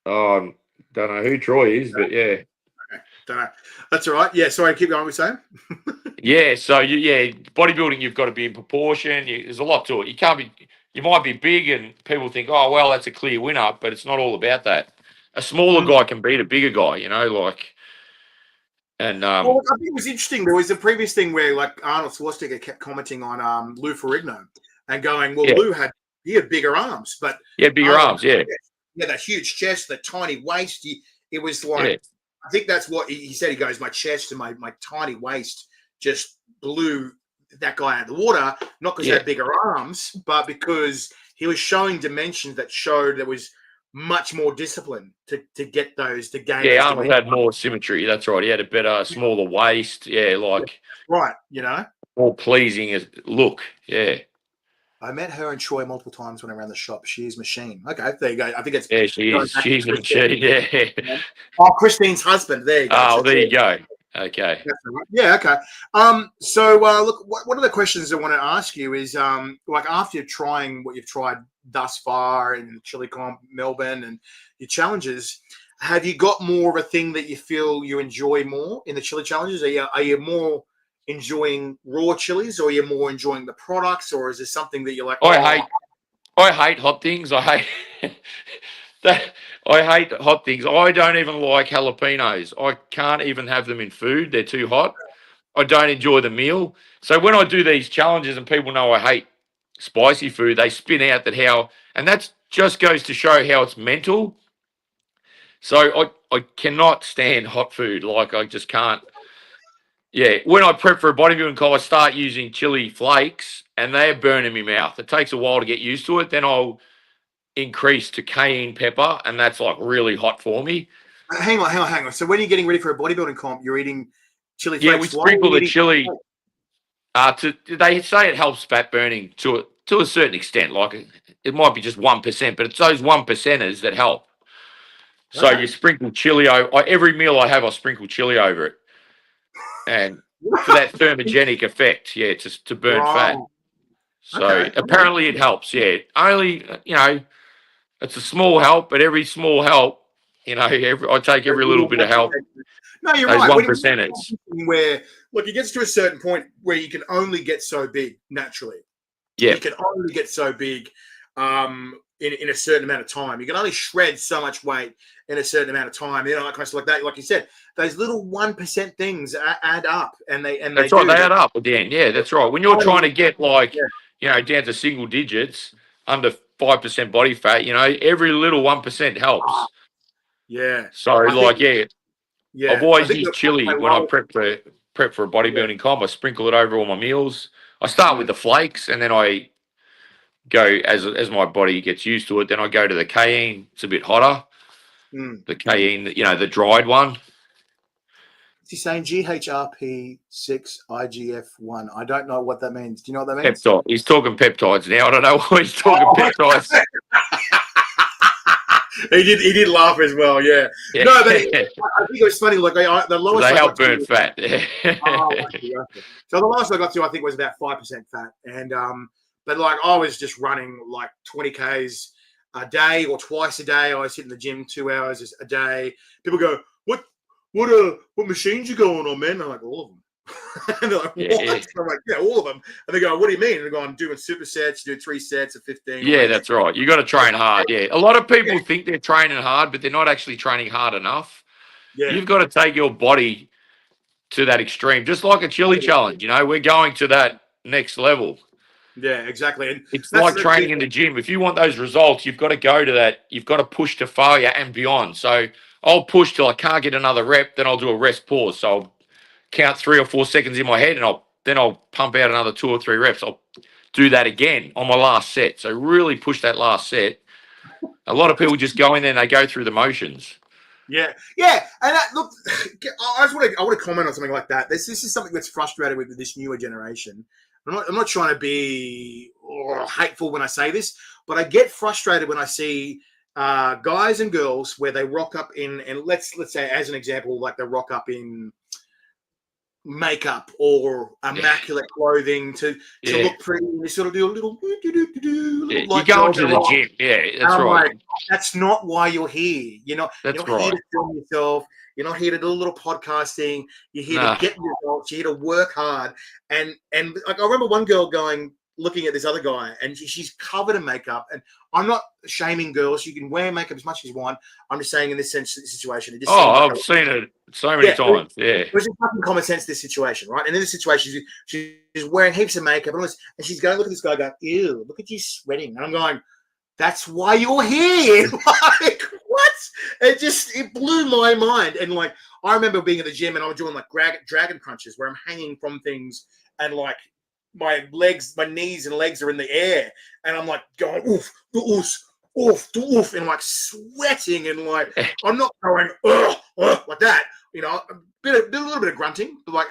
Oh, don't know who Troy is, but yeah. Okay, don't know. That's all right. Yeah, sorry, keep going with saying. Bodybuilding, you've got to be in proportion. There's a lot to it. You might be big and people think, oh, well, that's a clear winner, but it's not all about that. A smaller guy can beat a bigger guy, like And well, I think it was interesting. There was a previous thing where like Arnold Schwarzenegger kept commenting on Lou Ferrigno and going, well, yeah, he had bigger arms, but bigger Arnold arms, yeah, had that huge chest, that tiny waist. It was like, yeah, I think that's what he said. He goes, my chest and my tiny waist just blew that guy out of the water, not because he yeah. had bigger arms, but because he was showing dimensions that showed there was much more discipline to get those, to gain Yeah, those Arnold dimensions. had more symmetry. That's right. He had a better, smaller waist. Yeah, like Right, you know? more pleasing as look. Yeah, I met her and Troy multiple times when I ran the shop. She is machine. Okay, there you go. I think it's yeah, she going is. back to She's a Christine. machine. Yeah. Oh, Christine's husband. There you go. Oh, So there Troy. you go. Okay. Yeah, okay. So look, one of the questions I want to ask you is like after you're trying what you've tried thus far in Chili Comp, Melbourne, and your challenges, have you got more of a thing that you feel you enjoy more in the chili challenges? Are you more enjoying raw chilies, or are you more enjoying the products, or is there something that you're like, I hate hot things. I hate that. I hate hot things. I don't even like jalapenos. I can't even have them in food. They're too hot. I don't enjoy the meal. So when I do these challenges and people know I hate spicy food, they spin out and that just goes to show how it's mental. So I cannot stand hot food. Like I just can't. Yeah, when I prep for a bodybuilding call, I start using chili flakes and they're burning my mouth. It takes a while to get used to it. Then I'll increase to cayenne pepper, and that's like really hot for me. hang on. So when you're getting ready for a bodybuilding comp, you're eating chili Yeah, we flakes. Why are sprinkle you the eating? chili. They say it helps fat burning to a certain extent. Like it might be just 1%, but it's those 1%ers that help. So Okay. you sprinkle chili over every meal I have. I sprinkle chili over it, and for that thermogenic effect, yeah, to burn fat. Right. So Okay. apparently it helps. Yeah, only it's a small help, but every small help, I take every little bit of help. No, you're Those right. one When you percenters. where look, it gets to a certain point where you can only get so big naturally. Yeah, You can only get so big in a certain amount of time. You can only shred so much weight in a certain amount of time. Like that. Like you said, those little 1% things add up, and they that's right. do. They add up at the end. Yeah, that's right. When you're trying to get down to single digits, under 5% body fat, every little 1% helps. Yeah. So I think. I've Yeah. I always think used my chili when I low. prep for a Yeah. bodybuilding comp. I sprinkle it over all my meals. I start with Mm, the flakes, and then I go as my body gets used to it. Then I go to the cayenne. It's a bit hotter. mm. The cayenne, the dried one. He's saying GHRP6 IGF1. I don't know what that means. Do you know what that means? Peptide. He's talking peptides now. I don't know why he's talking Oh, peptides. he did laugh as well. Yeah. Yeah. No, but I think it was funny. Like the lowest They I got help burn to. fat. Oh, okay. So the lowest I got to, I think, was about 5% fat, and but like I was just running like 20 k's a day or twice a day. I was hitting the gym 2 hours a day. People go, what machines you going on, man? I'm like, all of them. And they're like, what? Yeah. I'm like, yeah, all of them. And they go, what do you mean? And they go, I'm doing supersets, do 3 sets of 15. Yeah, that's right. You got to train hard. Yeah. A lot of people think they're training hard, but they're not actually training hard enough. Yeah. You've got to take your body to that extreme, just like a chili challenge. We're going to that next level. Yeah, exactly. And It's that's like training in the gym. If you want those results, you've got to go to that. You've got to push to failure and beyond. So I'll push till I can't get another rep. Then I'll do a rest pause. So I'll count 3 or 4 seconds in my head, and I'll pump out another 2 or 3 reps. I'll do that again on my last set. So really push that last set. A lot of people just go in there and they go through the motions. Yeah. And look, I want to comment on something like that. This is something that's frustrated with this newer generation. I'm not trying to be hateful when I say this, but I get frustrated when I see guys and girls where they rock up in, and let's say as an example, like they rock up in makeup or immaculate clothing to look pretty, and they sort of do a little you go into the gym. Yeah, that's I'm right. like, that's not why you're here. You're not That's here to film yourself. You're not here to do a little podcasting. You're here to get results. You're here to work hard. And like I remember one girl going, looking at this other guy, and she's covered in makeup. And I'm not shaming girls; you can wear makeup as much as you want. I'm just saying in this situation, it just seems like I've seen it so many times. Yeah, it was just fucking common sense, this situation, right? And in this situation, she's wearing heaps of makeup and all this, and she's going, look at this guy, going, ew, look at you sweating. And I'm going, that's why you're here. Like, what? It blew my mind. And like, I remember being at the gym and I was doing like dragon crunches where I'm hanging from things and like my knees and legs are in the air. And I'm like going, oof, oof, oof, oof, and like sweating and like, I'm not going, like that. You know, a little bit of grunting, like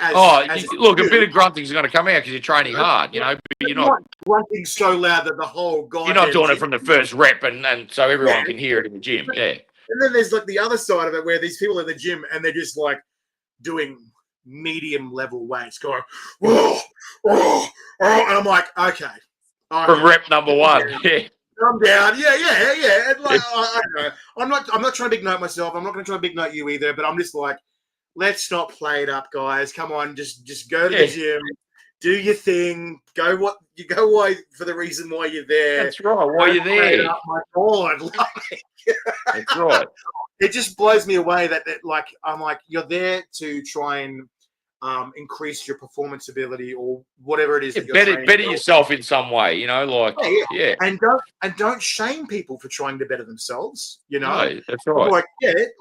look, a bit of grunting is going to come out because you're training hard, you know. But you're not grunting so loud that the whole guy. You're not doing it from the first rep, and so everyone can hear it in the gym. Yeah. And then there's like the other side of it where these people in the gym and they're just like doing medium level weights, going, and I'm like, okay. From rep number one, yeah. I'm down, yeah. And like, I don't know. I'm not trying to big note myself. I'm not going to try to big note you either. But I'm just like, let's not play it up, guys. Come on, just go to the gym, do your thing. Go why for the reason why you're there. That's right. Why you're there? Up, my God, that's right. It just blows me away that like I'm like, you're there to try and increase your performance ability or whatever it is. That you're better yourself in some way, you know, like And don't shame people for trying to better themselves. You know, no, that's right.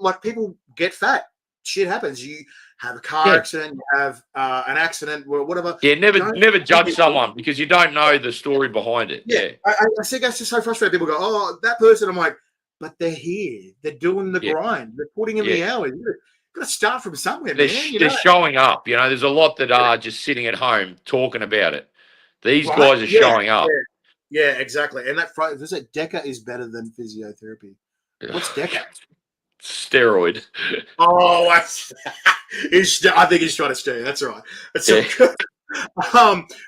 Like people get fat. Shit happens. You have a car accident, you have an accident, or whatever. Yeah, never judge someone because you don't know the story behind it. Yeah. I think that's just so frustrating. People go, oh, that person. I'm like, but they're here. They're doing the grind. They're putting in the hours. You've got to start from somewhere, man. They're showing up. You know, there's a lot that are just sitting at home talking about it. These guys are showing up. Yeah, exactly. And there's a DECA is better than physiotherapy. What's DECA? Steroid. Oh, I think he's trying to stay. That's right. That's so good.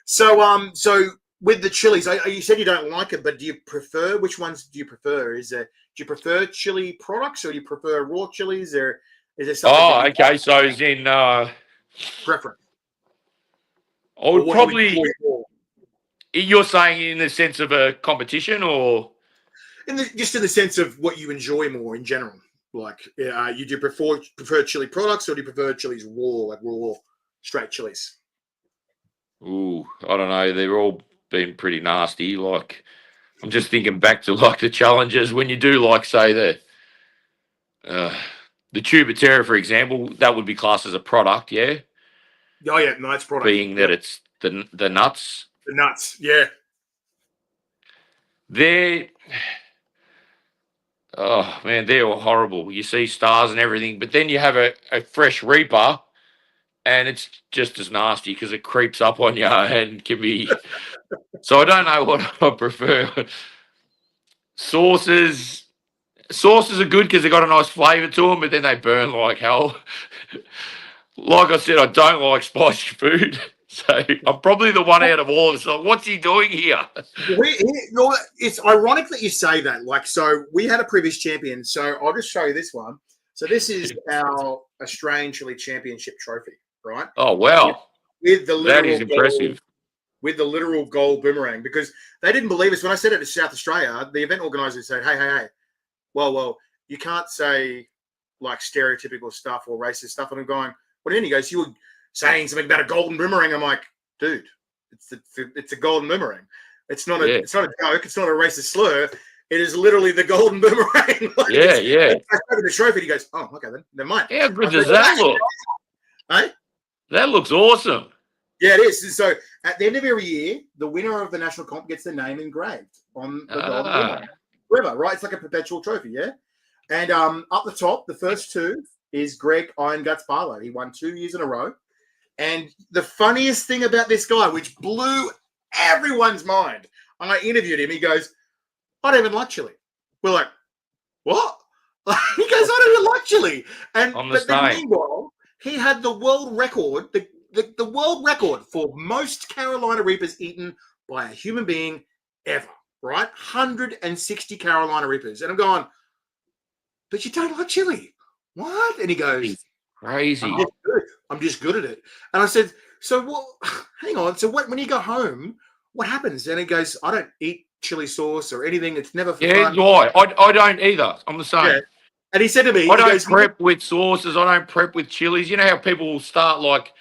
So with the chilies, you said you don't like it, but do you prefer? Which ones do you prefer? Do you prefer chili products, or do you prefer raw chilies, or is there something? Oh, okay. So is in preference. I would probably. You're saying in the sense of a competition, or just in the sense of what you enjoy more in general. Like, do you prefer chili products, or do you prefer chilies raw, like raw straight chilies? Ooh, I don't know. They've all been pretty nasty. Like, I'm just thinking back to like the challenges when you do like say the tuba-terra, for example, that would be classed as a product, yeah. Oh yeah, nice product. Being that it's the nuts. The nuts, yeah. Oh man, they're all horrible. You see stars and everything, but then you have a fresh Reaper, and it's just as nasty because it creeps up on you and can be. So I don't know what I prefer. Sauces are good because they got a nice flavour to them, but then they burn like hell. Like I said, I don't like spicy food. So I'm probably the one out of all of us. So what's he doing here? It's ironic that you say that. Like, so we had a previous champion. So I'll just show you this one. So this is our Australian Chili Championship trophy, right? Oh wow, with the that is impressive. With the literal gold boomerang, because they didn't believe us when I said it to South Australia. The event organisers said, "Hey, well, you can't say like stereotypical stuff or racist stuff." And I'm going, "What do you mean?" He goes, "You were saying something about a golden boomerang." I'm like, dude, it's a golden boomerang. It's not a joke. It's not a racist slur. It is literally the golden boomerang. Like, yeah. I showed him the trophy. He goes, "Oh, okay, then never mind." How good does that look? Hey, that looks awesome. Yeah, it is. So at the end of every year, the winner of the national comp gets their name engraved on the golden boomerang. Forever, right? It's like a perpetual trophy, yeah. And up the top, the first two is Greg Iron Guts Barlow. He won 2 years in a row. And the funniest thing about this guy, which blew everyone's mind, I interviewed him. He goes, "I don't even like chili." We're like, "What?" He goes, "I don't even like chili." But then meanwhile, he had the world record, the world record for most Carolina Reapers eaten by a human being ever, right? 160 Carolina Reapers. And I'm going, "But you don't like chili. What?" And he goes, "Crazy. I'm just good at it." And I said, "So what? Hang on. So when you go home, what happens? And he goes, I don't eat chili sauce or anything. It's never for Yeah, fun. why? I don't either. I'm the Yeah. same. And he said to me, I he don't goes, prep with sauces. I don't prep with chilies. You know how people will start like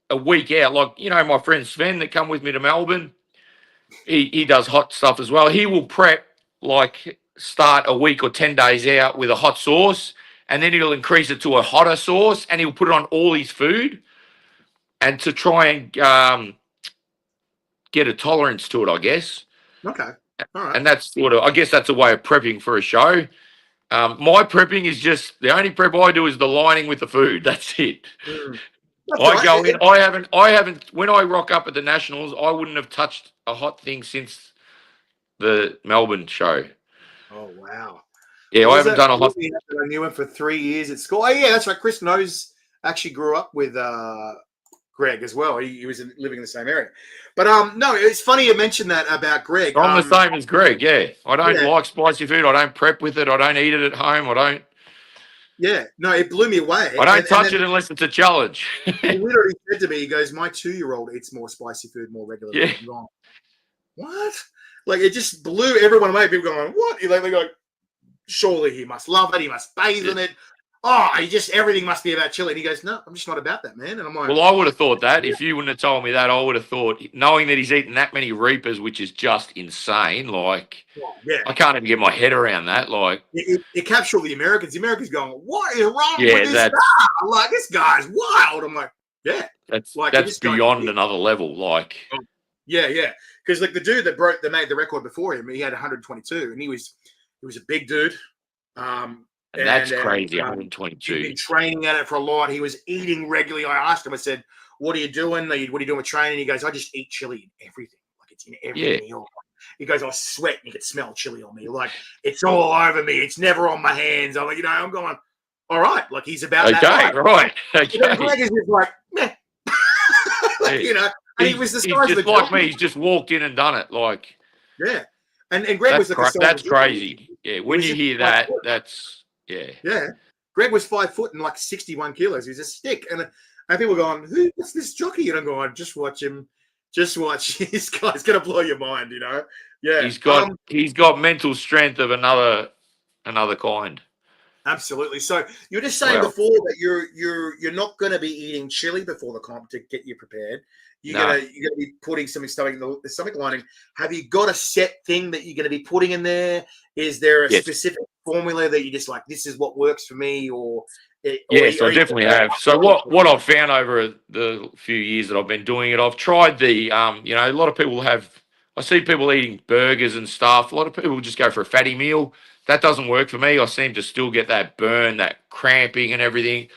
a week out. Like, my friend Sven that come with me to Melbourne, he does hot stuff as well. He will prep like start a week or 10 days out with a hot sauce, and then he'll increase it to a hotter sauce, and he'll put it on all his food, and to try and get a tolerance to it, I guess. okay, all right. And that's I guess that's a way of prepping for a show. My prepping is just the only prep I do is the lining with the food. That's it. Mm. That's all I right. go in. I haven't. When I rock up at the Nationals, I wouldn't have touched a hot thing since the Melbourne show. Oh, wow. Yeah, What I was haven't that? done a hot. I knew him for 3 years at school. Oh, yeah, that's right. Chris knows actually grew up with Greg as well. He was living in the same area. But no, it's funny you mentioned that about Greg. I'm the same as Greg. Yeah, I don't Yeah, like spicy food. I don't prep with it. I don't eat it at home. yeah. No, it blew me away. I don't And touch then it unless it's a challenge. he literally said to me, he goes, my 2-year-old eats more spicy food more regularly. Yeah, I'm going, what? Like, it just blew everyone away. People going, what? They go, surely he must love it. He must bathe in it. Oh, everything must be about chili. And he goes, no, I'm just not about that, man. And I'm like, well, I would have thought that. If you wouldn't have told me that, I would have thought, knowing that he's eaten that many Reapers, which is just insane. Like, oh, yeah. I can't even get my head around that. Like, it captured the Americans. The Americans going, what is wrong yeah, with this guy? I'm like, this guy's wild. I'm like, yeah. That's beyond another level. Like, yeah. Because like the dude that made the record before him, he had 122, and he was a big dude. And that's crazy, 122. He'd been training at it for a lot. He was eating regularly. I asked him, I said, what are you doing? What are you doing with training? He goes, I just eat chili in everything. Like, it's in every meal. He goes, I sweat and you can smell chili on me. Like, it's all over me. It's never on my hands. I'm like, I'm going, all right. Like, he's about that life. Right. Okay. And Greg is just like, meh. Like, and he was the size he's of just like me. He's just walked in and done it. Like, yeah. And Greg was like that's crazy. Yeah. When you hear that, that's yeah. Greg was 5 foot and like 61 kilos. He's a stick. And people are going, who's this jockey? And I'm going, just watch him. Just watch. This guy's gonna blow your mind, Yeah. He's got mental strength of another kind. Absolutely. So you're just saying before that you're not going to be eating chili before the comp to get you prepared. You're gonna be putting some stuff in the stomach lining. Have you got a set thing that you're going to be putting in there? Is there a specific formula that you just like? This is what works for me, Yes, I definitely have. So what I've found over the few years that I've been doing it, I've tried the a lot of people I see people eating burgers and stuff. A lot of people just go for a fatty meal. That doesn't work for me. I seem to still get that burn, that cramping and everything.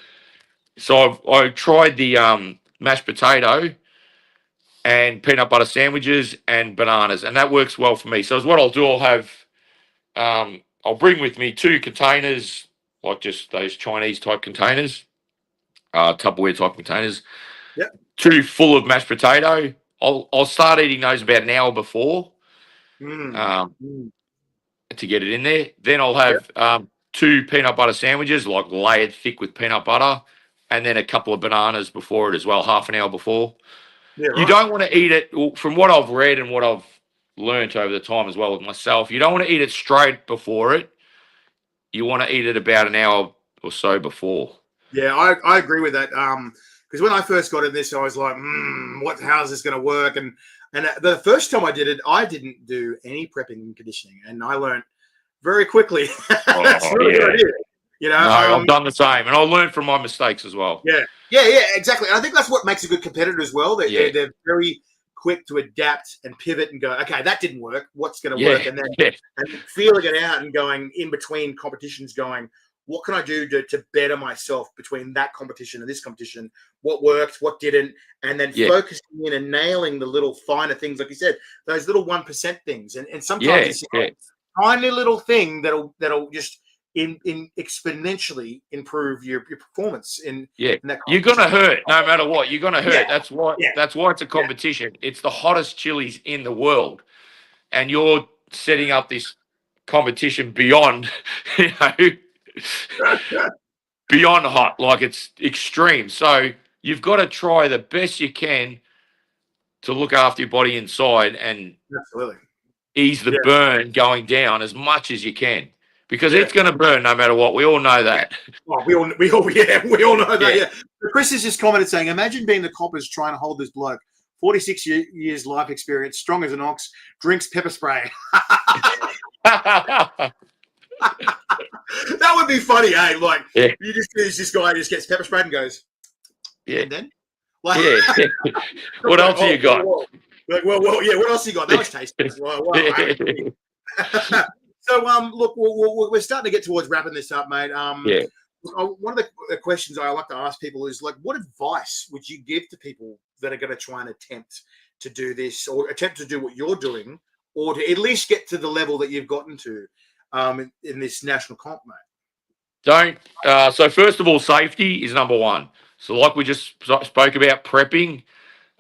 So I tried the mashed potato and peanut butter sandwiches and bananas, and that works well for me. So what I'll do, I'll bring with me 2 containers, like just those Chinese type containers, Tupperware type containers. Yep. 2 full of mashed potato. I'll start eating those about an hour before to get it in there. Then I'll have 2 peanut butter sandwiches, like layered thick with peanut butter, and then a couple of bananas before it as well, half an hour before. Yeah, right. You don't want to eat it, from what I've read and what I've learnt over the time as well with myself, you don't want to eat it straight before it. You want to eat it about an hour or so before. Yeah, I agree with that. Because when I first got in this, I was like, how's this going to work? And the first time I did it, I didn't do any prepping and conditioning, and I learned very quickly. That's really good idea. No, I've done the same, and I learned from my mistakes as well. Yeah, exactly. And I think that's what makes a good competitor as well. They're very quick to adapt and pivot and go, okay, that didn't work. What's going to work? And then and feeling it out and going in between competitions, going, what can I do to better myself between that competition and this competition? What worked, what didn't, and then focusing in and nailing the little finer things, like you said, those little 1% things. And sometimes it's a tiny little thing that'll just in exponentially improve your performance in that. You're gonna hurt no matter what. You're gonna hurt. That's why it's a competition. It's the hottest chilies in the world, and you're setting up this competition beyond beyond hot. Like, it's extreme. So you've got to try the best you can to look after your body inside and Absolutely. ease the burn going down as much as you can, because Yeah. it's going to burn no matter what. We all know that. Oh, we all know that. Yeah. Chris has just commented saying, "Imagine being the coppers trying to hold this bloke, 46 years life experience, strong as an ox, drinks pepper spray." That would be funny, eh? Like you just see this guy just gets pepper sprayed and goes, and then, like, what else have you got? Like, well, yeah. What else you got? That was tasty. Well, so, look, we're starting to get towards wrapping this up, mate. One of the questions I like to ask people is, like, what advice would you give to people that are going to try and attempt to do this, or attempt to do what you're doing, or to at least get to the level that you've gotten to in this national comp, mate? So first of all, safety is number one. So like we just spoke about, prepping.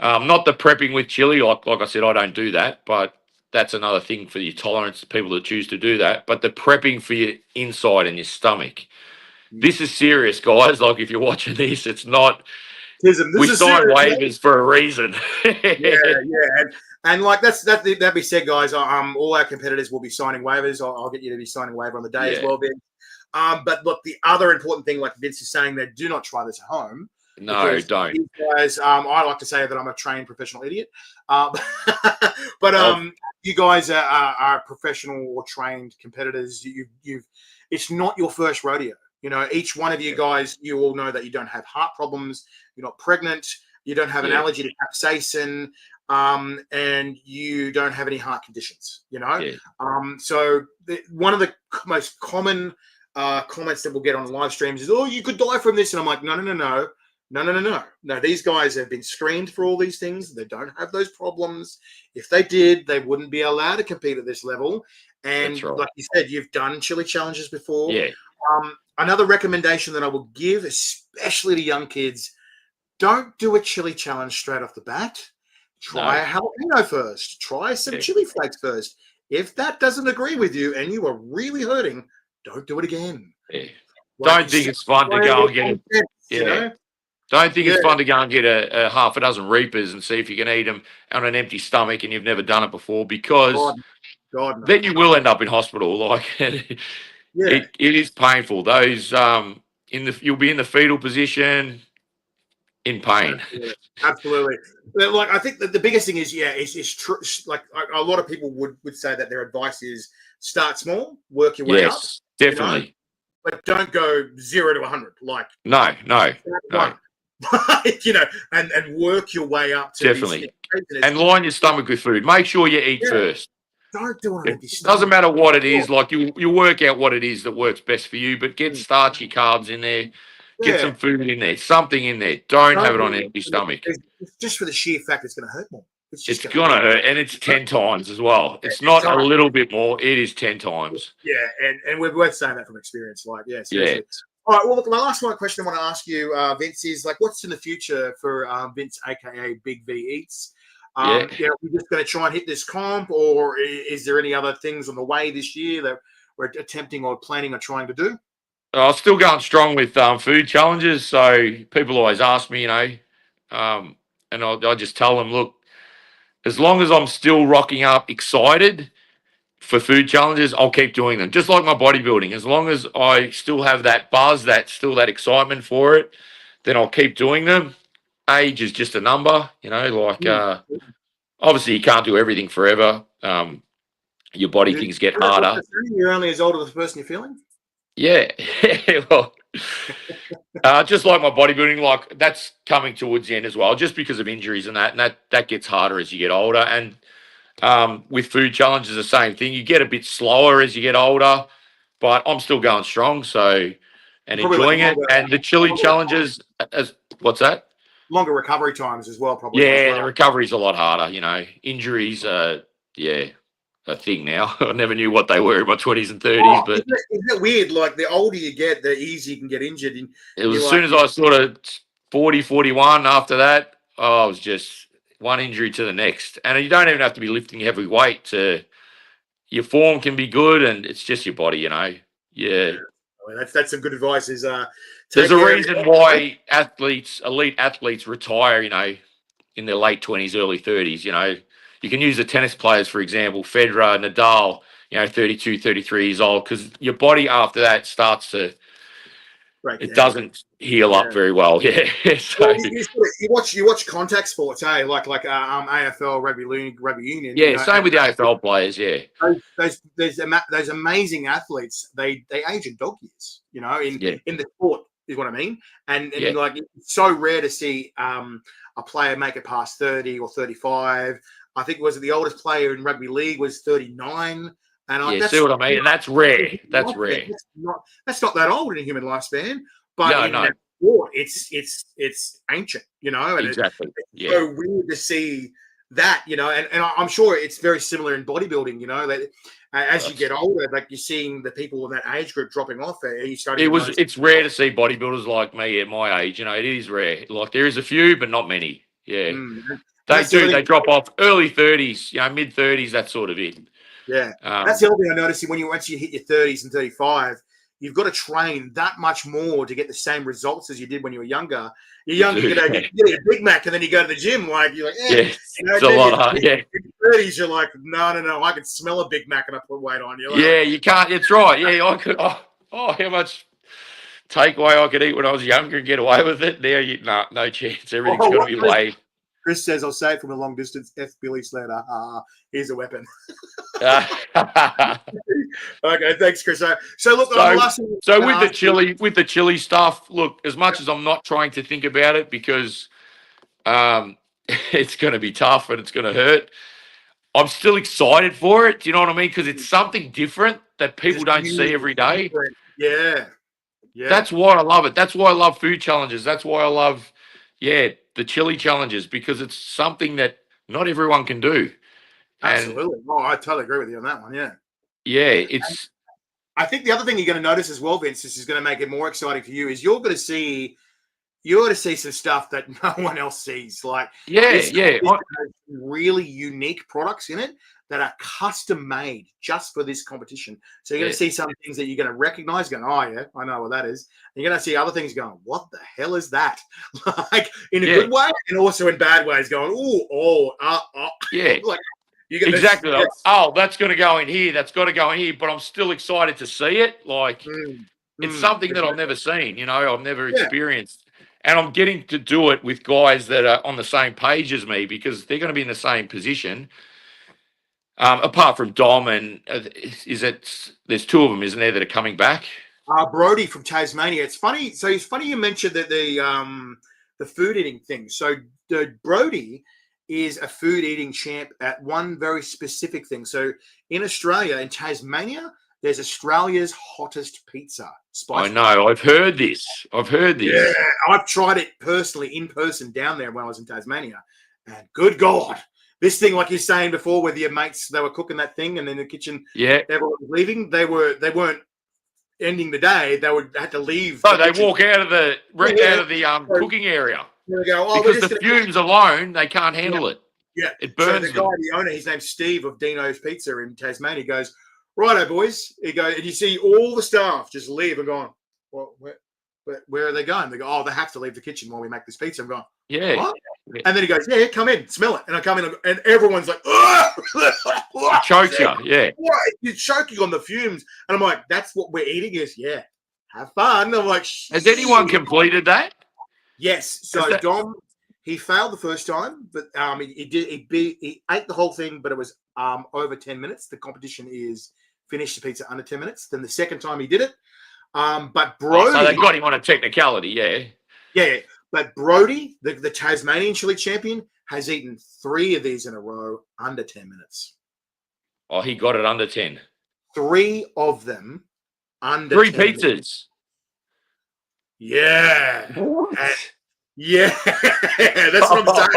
Not the prepping with chili, like I said, I don't do that, but that's another thing for your tolerance, people that choose to do that. But the prepping for your inside and your stomach. This is serious, guys. Like, if you're watching this, it's not. We sign waivers for a reason. And like that be said, guys. All our competitors will be signing waivers. I'll get you to be signing a waiver on the day as well, Vince. But look, the other important thing, like Vince is saying, that do not try this at home. No, don't. These guys, I like to say that I'm a trained professional idiot. But you guys are professional or trained competitors. It's not your first rodeo. You know, each one of you guys, you all know that you don't have heart problems, you're not pregnant, you don't have an allergy to capsaicin, and you don't have any heart conditions, you know? So one of the most common comments that we'll get on live streams is, "Oh, you could die from this." And I'm like, no. These guys have been screened for all these things. They don't have those problems. If they did, they wouldn't be allowed to compete at this level. And like you said, you've done chili challenges before. Another recommendation that I will give, especially to young kids, don't do a chili challenge straight off the bat. Try a jalapeno first. Try some chili flakes first. If that doesn't agree with you and you are really hurting, don't do it again. Don't think it's fun to go and get it. Don't think it's fun to go and get a half a dozen Reapers and see if you can eat them on an empty stomach and you've never done it before, because then you will end up in hospital. Like, it is painful. Those you'll be in the fetal position, in pain. Absolutely. Like, I think that the biggest thing is, it's true. Like, a lot of people would say that their advice is start small, work your way up. Yes, definitely. You know? But don't go 0 to 100. Like, no. You know, and work your way up to definitely. And line your stomach with food. Make sure you eat first. Don't do it. It doesn't matter what it is. Like, you work out what it is that works best for you, but get starchy carbs in there. Get some food in there, something in there. Don't have it on an empty stomach. It's just for the sheer fact it's going to hurt more. It's going to hurt, and it's 10 times as well. It's not a little bit more. It is 10 times. Yeah, and we're both saying that from experience. Like, seriously. All right, well, look, my last question I want to ask you, Vince, is, like, what's in the future for Vince, a.k.a. Big V Eats? We're just going to try and hit this comp, or is there any other things on the way this year that we're attempting or planning or trying to do? I'm still going strong with food challenges. So people always ask me, and I just tell them, look, as long as I'm still rocking up excited for food challenges, I'll keep doing them. Just like my bodybuilding, as long as I still have that buzz, that excitement for it, then I'll keep doing them. Age is just a number, obviously you can't do everything forever. Your body things get harder. You're only as old as the person you're feeling? Yeah. Well, just like my bodybuilding, like, that's coming towards the end as well, just because of injuries and that gets harder as you get older. And with food challenges, the same thing. You get a bit slower as you get older, but I'm still going strong. So, and enjoying it. And the chili challenges, what's that? Longer recovery times as well, probably. Yeah, the recovery's a lot harder. Injuries, a thing now. I never knew what they were in my 20s and 30s. But isn't it weird? Like, the older you get, the easier you can get injured. It was as soon as I sort of 40, 41, after that, I was just one injury to the next. And you don't even have to be lifting heavy weight. Your form can be good, and it's just your body, Yeah. That's some good advice. There's a reason why elite athletes retire, in their late 20s, early 30s. You can use the tennis players, for example, Federer, Nadal, 32, 33 years old, because your body after that starts to, Break it down. doesn't heal up Yeah. very well. Yeah. So, Well, you watch contact sports, like AFL, rugby league, rugby union. yeah, same with the AFL players. Yeah. Those amazing athletes. They age in dog years. Yeah. In the sport is what I mean. And Yeah. like it's so rare to see a player make it past 30 or 35. I think the oldest player in rugby league was 39. And Yeah, that's see what I mean? And that's rare. That's rare. That's not that old in a human lifespan. But No, in no. that sport, it's ancient, and Exactly. it's Yeah. so weird to see that, and I'm sure it's very similar in bodybuilding, that as you get older, like you're seeing the people in that age group dropping off. Are you starting to notice? It's rare to see bodybuilders like me at my age. It is rare. Like there is a few, but not many. Yeah. They drop off early 30s, mid 30s, that sort of it. Yeah. That's the other thing I noticed once you hit your 30s and 35, you've got to train that much more to get the same results as you did when you were younger. You're younger, you get a Big Mac, and then you go to the gym, you're like, it's a lot hard. Yeah. In your 30s, you're like, no, I can smell a Big Mac and I put weight on. You're like, you can't. It's right. Yeah, I could. How much takeaway I could eat when I was younger and get away with it. Now, no chance. Everything's got to be weighed. Chris says, I'll say it from a long distance. F. Billy Slater. Here's a weapon. Okay, thanks, Chris. So look, with the chili stuff, look, as much as I'm not trying to think about it because it's going to be tough and it's going to hurt, I'm still excited for it. Do you know what I mean? Because it's something different that people don't see every day. Yeah. That's why I love it. That's why I love food challenges. That's why I love, the chili challenges, because it's something that not everyone can do. Absolutely. I totally agree with you on that one. Yeah. Yeah, I think the other thing you're going to notice as well, Vince, this is going to make it more exciting for you, is you're going to see some stuff that no one else sees. Like, really unique products in it that are custom made just for this competition. So you're going to see some things that you're going to recognize, going, oh yeah, I know what that is. And you're going to see other things going, what the hell is that? Like in a good way, and also in bad ways, going, yeah. Like, exactly. Oh, that's going to go in here. That's got to go in here. But I'm still excited to see it. Like it's something that I've never seen. I've never experienced. And I'm getting to do it with guys that are on the same page as me because they're going to be in the same position. Apart from Dom and there's two of them, isn't there, that are coming back? Brody from Tasmania. It's funny. So it's funny you mentioned that the food eating thing. So Brody is a food eating champ at one very specific thing. So in Australia, in Tasmania, there's Australia's hottest pizza. I know. I've heard this. Yeah, I've tried it personally in person down there when I was in Tasmania. And good God, this thing, like you're saying before, with your mates, they were cooking that thing and then the kitchen, everyone was leaving. They weren't ending the day. They had to leave. Oh, they walk out of the cooking area. They go, because the fumes alone, they can't handle it. Yeah. It burns So the owner, his name's Steve of Dino's Pizza in Tasmania, goes, righto, boys. He goes, and you see all the staff just leave and going, well, where are they going? They go, oh, they have to leave the kitchen while we make this pizza. I'm going, what? And then he goes, yeah, come in, smell it. And I come in and everyone's like, it chokes you, You're choking on the fumes. And I'm like, that's what we're eating is, have fun. I'm like, has anyone completed that? Yes. So Dom, he failed the first time, but he ate the whole thing, but it was over 10 minutes. The competition is finish the pizza under 10 minutes. Then the second time he did it. But Brody, so they got him on a technicality, yeah. But Brody, the Tasmanian chili champion, has eaten 3 of these in a row under 10 minutes. Oh, he got it under 10. 3 of them under 3 10 pizzas. Minutes. Yeah. That's what I'm saying.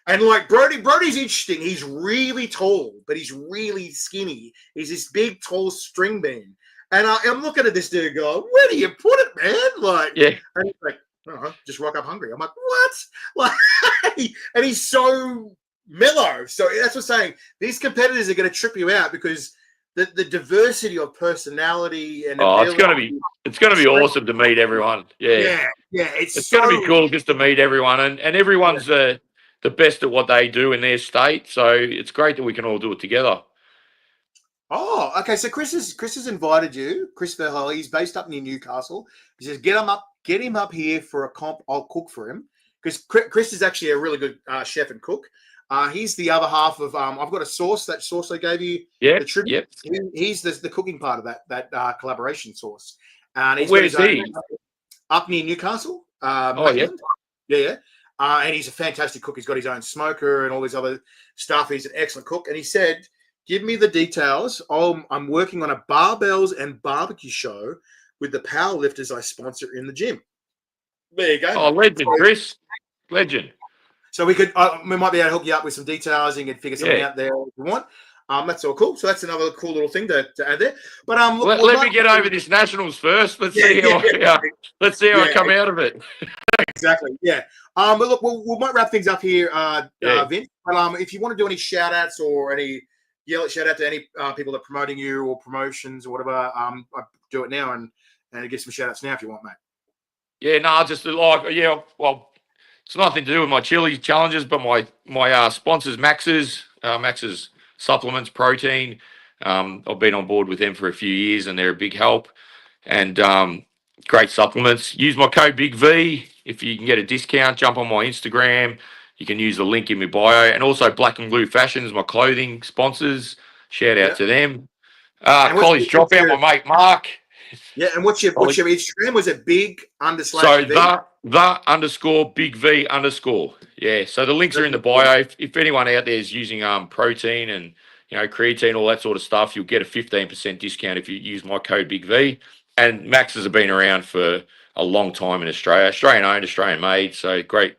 I'm like, Brody's interesting. He's really tall, but he's really skinny. He's this big, tall string bean. And I'm looking at this dude going, where do you put it, man? And he's like, just rock up hungry. I'm like, what? And he's so mellow. So that's what I'm saying. These competitors are going to trip you out because the diversity of personality and Oh, ability. it's gonna be awesome to meet everyone. Yeah. Yeah, it's It's going to be so. cool just to meet everyone, and Yeah. everyone's the best at what they do in their state. So it's great that we can all do it together. Oh, okay. So Chris has invited you, Chris Verhoy. He's based up near Newcastle. He says get him up here for a comp. I'll cook for him because Chris is actually a really good chef and cook. He's the other half of. I've got a sauce. That sauce I gave you, the Yep, tribute. yep. He's the cooking part of that collaboration sauce, and he's got Where's his own he? up near Newcastle, Oh, yeah. Maitland. Yeah. And he's a fantastic cook. He's got his own smoker and all this other stuff. He's an excellent cook. And he said, give me the details. I'm working on a barbells and barbecue show with the power lifters I sponsor in the gym. There you go. Oh, legend, Chris. Legend. So we might be able to hook you up with some details and you can figure something out there if you want. That's all cool. So that's another cool little thing to add there. But let me get over this Nationals first. Let's see how I come out of it. Exactly. Yeah. But look, we might wrap things up here, Vince. But if you want to do any shout outs or any shout out to any people that are promoting you or promotions or whatever, I do it now and give some shout outs now if you want, mate. Yeah, no, just well, it's nothing to do with my chili challenges, but my sponsors, Max's supplements, protein. I've been on board with them for a few years, and they're a big help. And great supplements. Use my code Big V if you can get a discount. Jump on my Instagram. You can use the link in my bio, and also Black and Blue Fashions, my clothing sponsors. Shout out to them. College Dropout, my mate Mark. Yeah, and what's your Instagram? Was it big _V? So the _Big V_. Yeah. So the links are in the bio. If anyone out there is using protein and creatine, all that sort of stuff, you'll get a 15% discount if you use my code Big V. And Max's have been around for a long time in Australia. Australian owned, Australian made. So great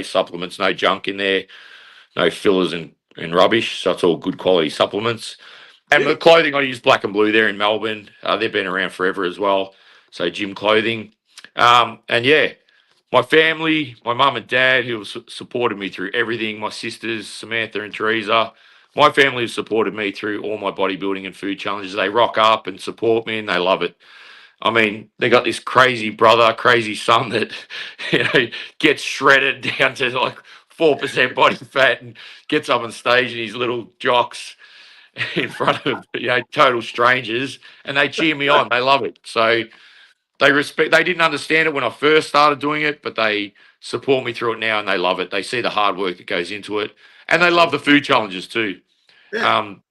supplements, no junk in there, no fillers and rubbish. So it's all good quality supplements. And the clothing, I use Black and Blue there in Melbourne. They've been around forever as well. So gym clothing. And yeah, my family, my mum and dad, who have supported me through everything, my sisters, Samantha and Teresa, my family have supported me through all my bodybuilding and food challenges. They rock up and support me and they love it. I mean, they got this crazy brother, crazy son that, gets shredded down to like 4% body fat and gets up on stage in his little jocks in front of total strangers, and they cheer me on. They love it. So they didn't understand it when I first started doing it, but they support me through it now, and they love it. They see the hard work that goes into it, and they love the food challenges too. Yeah. And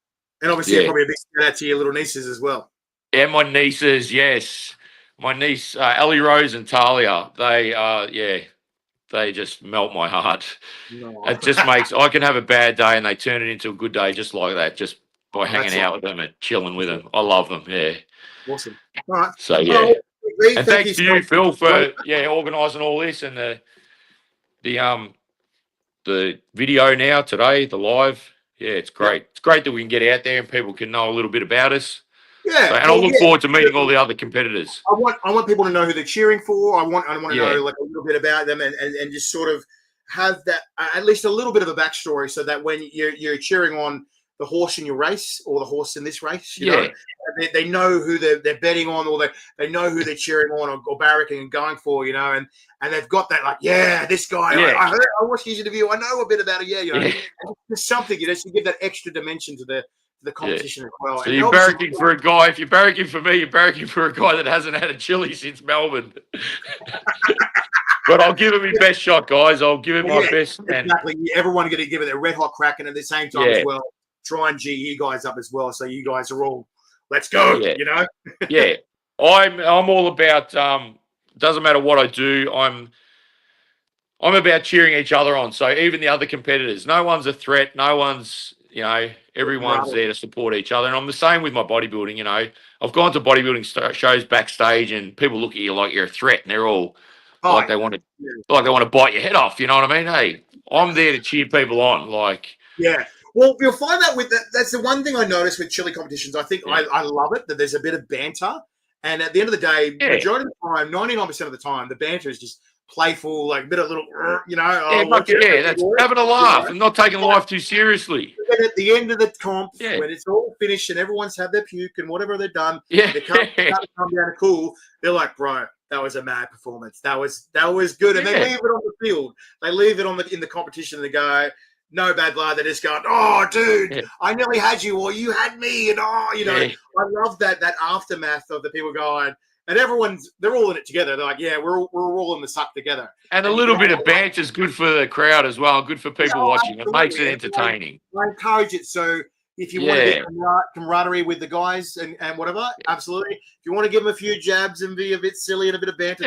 obviously probably a big shout out to your little nieces as well. Yeah, my nieces, yes. My niece, Ellie Rose and Talia, they just melt my heart. No. It just makes, I can have a bad day and they turn it into a good day just like that, just by hanging out with them and chilling with them. I love them, yeah. Awesome. All right. So, yeah. And thanks to you, Phil, for, organising all this and the video now today, the live. Yeah, it's great. It's great that we can get out there and people can know a little bit about us. Yeah, and I look forward to meeting all the other competitors. I want people to know who they're cheering for. I want to know like a little bit about them and just sort of have that at least a little bit of a backstory, so that when you're cheering on the horse in your race or the horse in this race, you know, they know who they're betting on, or they know who they're cheering on or barracking and going for, and they've got that like, this guy. Yeah. I watched his interview. I know a bit about it. There's something to give that extra dimension to the competition as well. So you're barracking for a guy. If you're barracking for me, you're barracking for a guy that hasn't had a chili since Melbourne. But I'll give him my best shot, guys. I'll give him my best. Exactly. Everyone going to give it a red hot crack, and at the same time as well, try and G you guys up as well. So you guys are all, let's go. Yeah. I'm all about. Doesn't matter what I do. I'm about cheering each other on. So even the other competitors, no one's a threat. No one's. Everyone's there to support each other. And I'm the same with my bodybuilding. I've gone to bodybuilding shows backstage and people look at you like you're a threat, and they're all they want to bite your head off. You know what I mean? Hey, I'm there to cheer people on. Well, you'll find that with that. That's the one thing I noticed with chili competitions. I think I love it that there's a bit of banter. And at the end of the day, majority of the time, 99% of the time, the banter is just playful, like bit of little, That's having a laugh and not taking life too seriously. And at the end of the comp, when it's all finished and everyone's had their puke and whatever they've done, they come down to cool. They're like, bro, that was a mad performance. That was good. And they leave it on the field. They leave it in the competition. And they go, no bad blood. They're just going, oh, dude, I nearly had you, or you had me, and I love that aftermath of the people going. And they're all in it together. They're like, yeah, we're all in the suck together. And a little bit of banter is good for the crowd as well, good for people watching. It makes it entertaining. I encourage it. So if you want to get camaraderie with the guys and whatever, absolutely. If you want to give them a few jabs and be a bit silly and a bit of banter,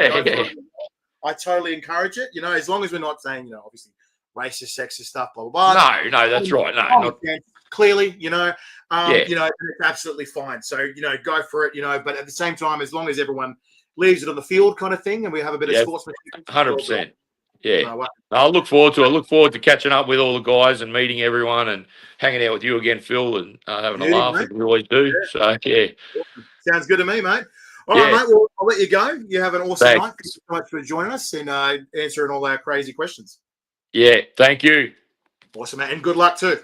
I totally encourage it. As long as we're not saying, obviously racist, sexist stuff, blah, blah, blah. No, that's right. No, not clearly, it's absolutely fine. So, go for it, but at the same time, as long as everyone leaves it on the field kind of thing and we have a bit of sportsmanship. 100%. Yeah. I look forward to catching up with all the guys and meeting everyone and hanging out with you again, Phil, and having a laugh, as we always do. Yeah. So, Sounds good to me, mate. All right, mate. Well, I'll let you go. You have an awesome night. Thank you so much for joining us and answering all our crazy questions. Yeah, thank you. Awesome, mate. And good luck too.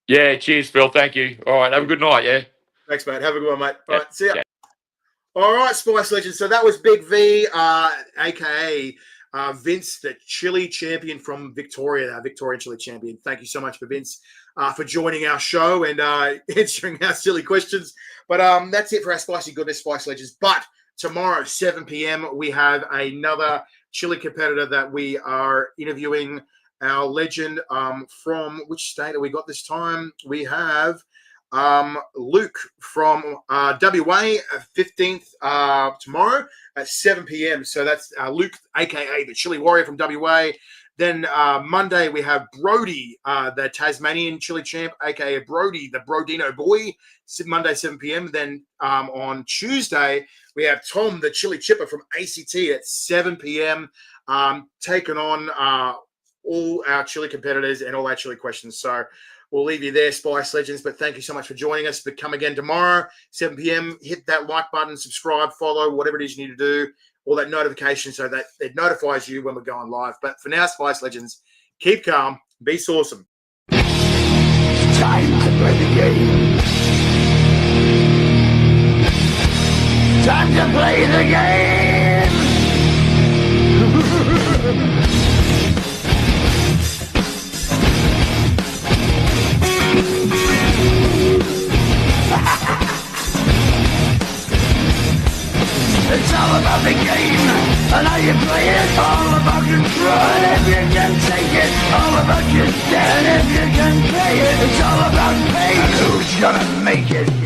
Yeah, cheers, Phil. Thank you. All right, have a good night, yeah? Thanks, mate. Have a good one, mate. All right, see ya. All right, Spice Legends. So that was Big V, a.k.a. Vince, the Chili champion from Victoria, our Victorian Chili champion. Thank you so much for Vince for joining our show and answering our silly questions. But that's it for our Spicy Goodness, Spice Legends. But tomorrow, 7 p.m., we have another chili competitor that we are interviewing. Our legend from which state have we got this time? We have Luke from WA, 15th tomorrow at 7 p.m. So that's Luke, a.k.a. the Chili Warrior from WA. Then Monday we have Brody, the Tasmanian Chili Champ, a.k.a. Brody, the Brodino Boy, Monday, 7 p.m. Then on Tuesday we have Tom, the Chili Chipper from ACT at 7 p.m. Taking on all our chili competitors and all our chili questions. So we'll leave you there, Spice Legends. But thank you so much for joining us. But come again tomorrow, 7 p.m. Hit that like button, subscribe, follow, whatever it is you need to do, all that notification so that it notifies you when we're going live. But for now, Spice Legends, keep calm, be awesome. Time to play the game. Time to play the game. It's all about the game, and how you play it, all about control. And if you can take it, all about your stand. And if you can pay it, it's all about pain. And who's gonna make it?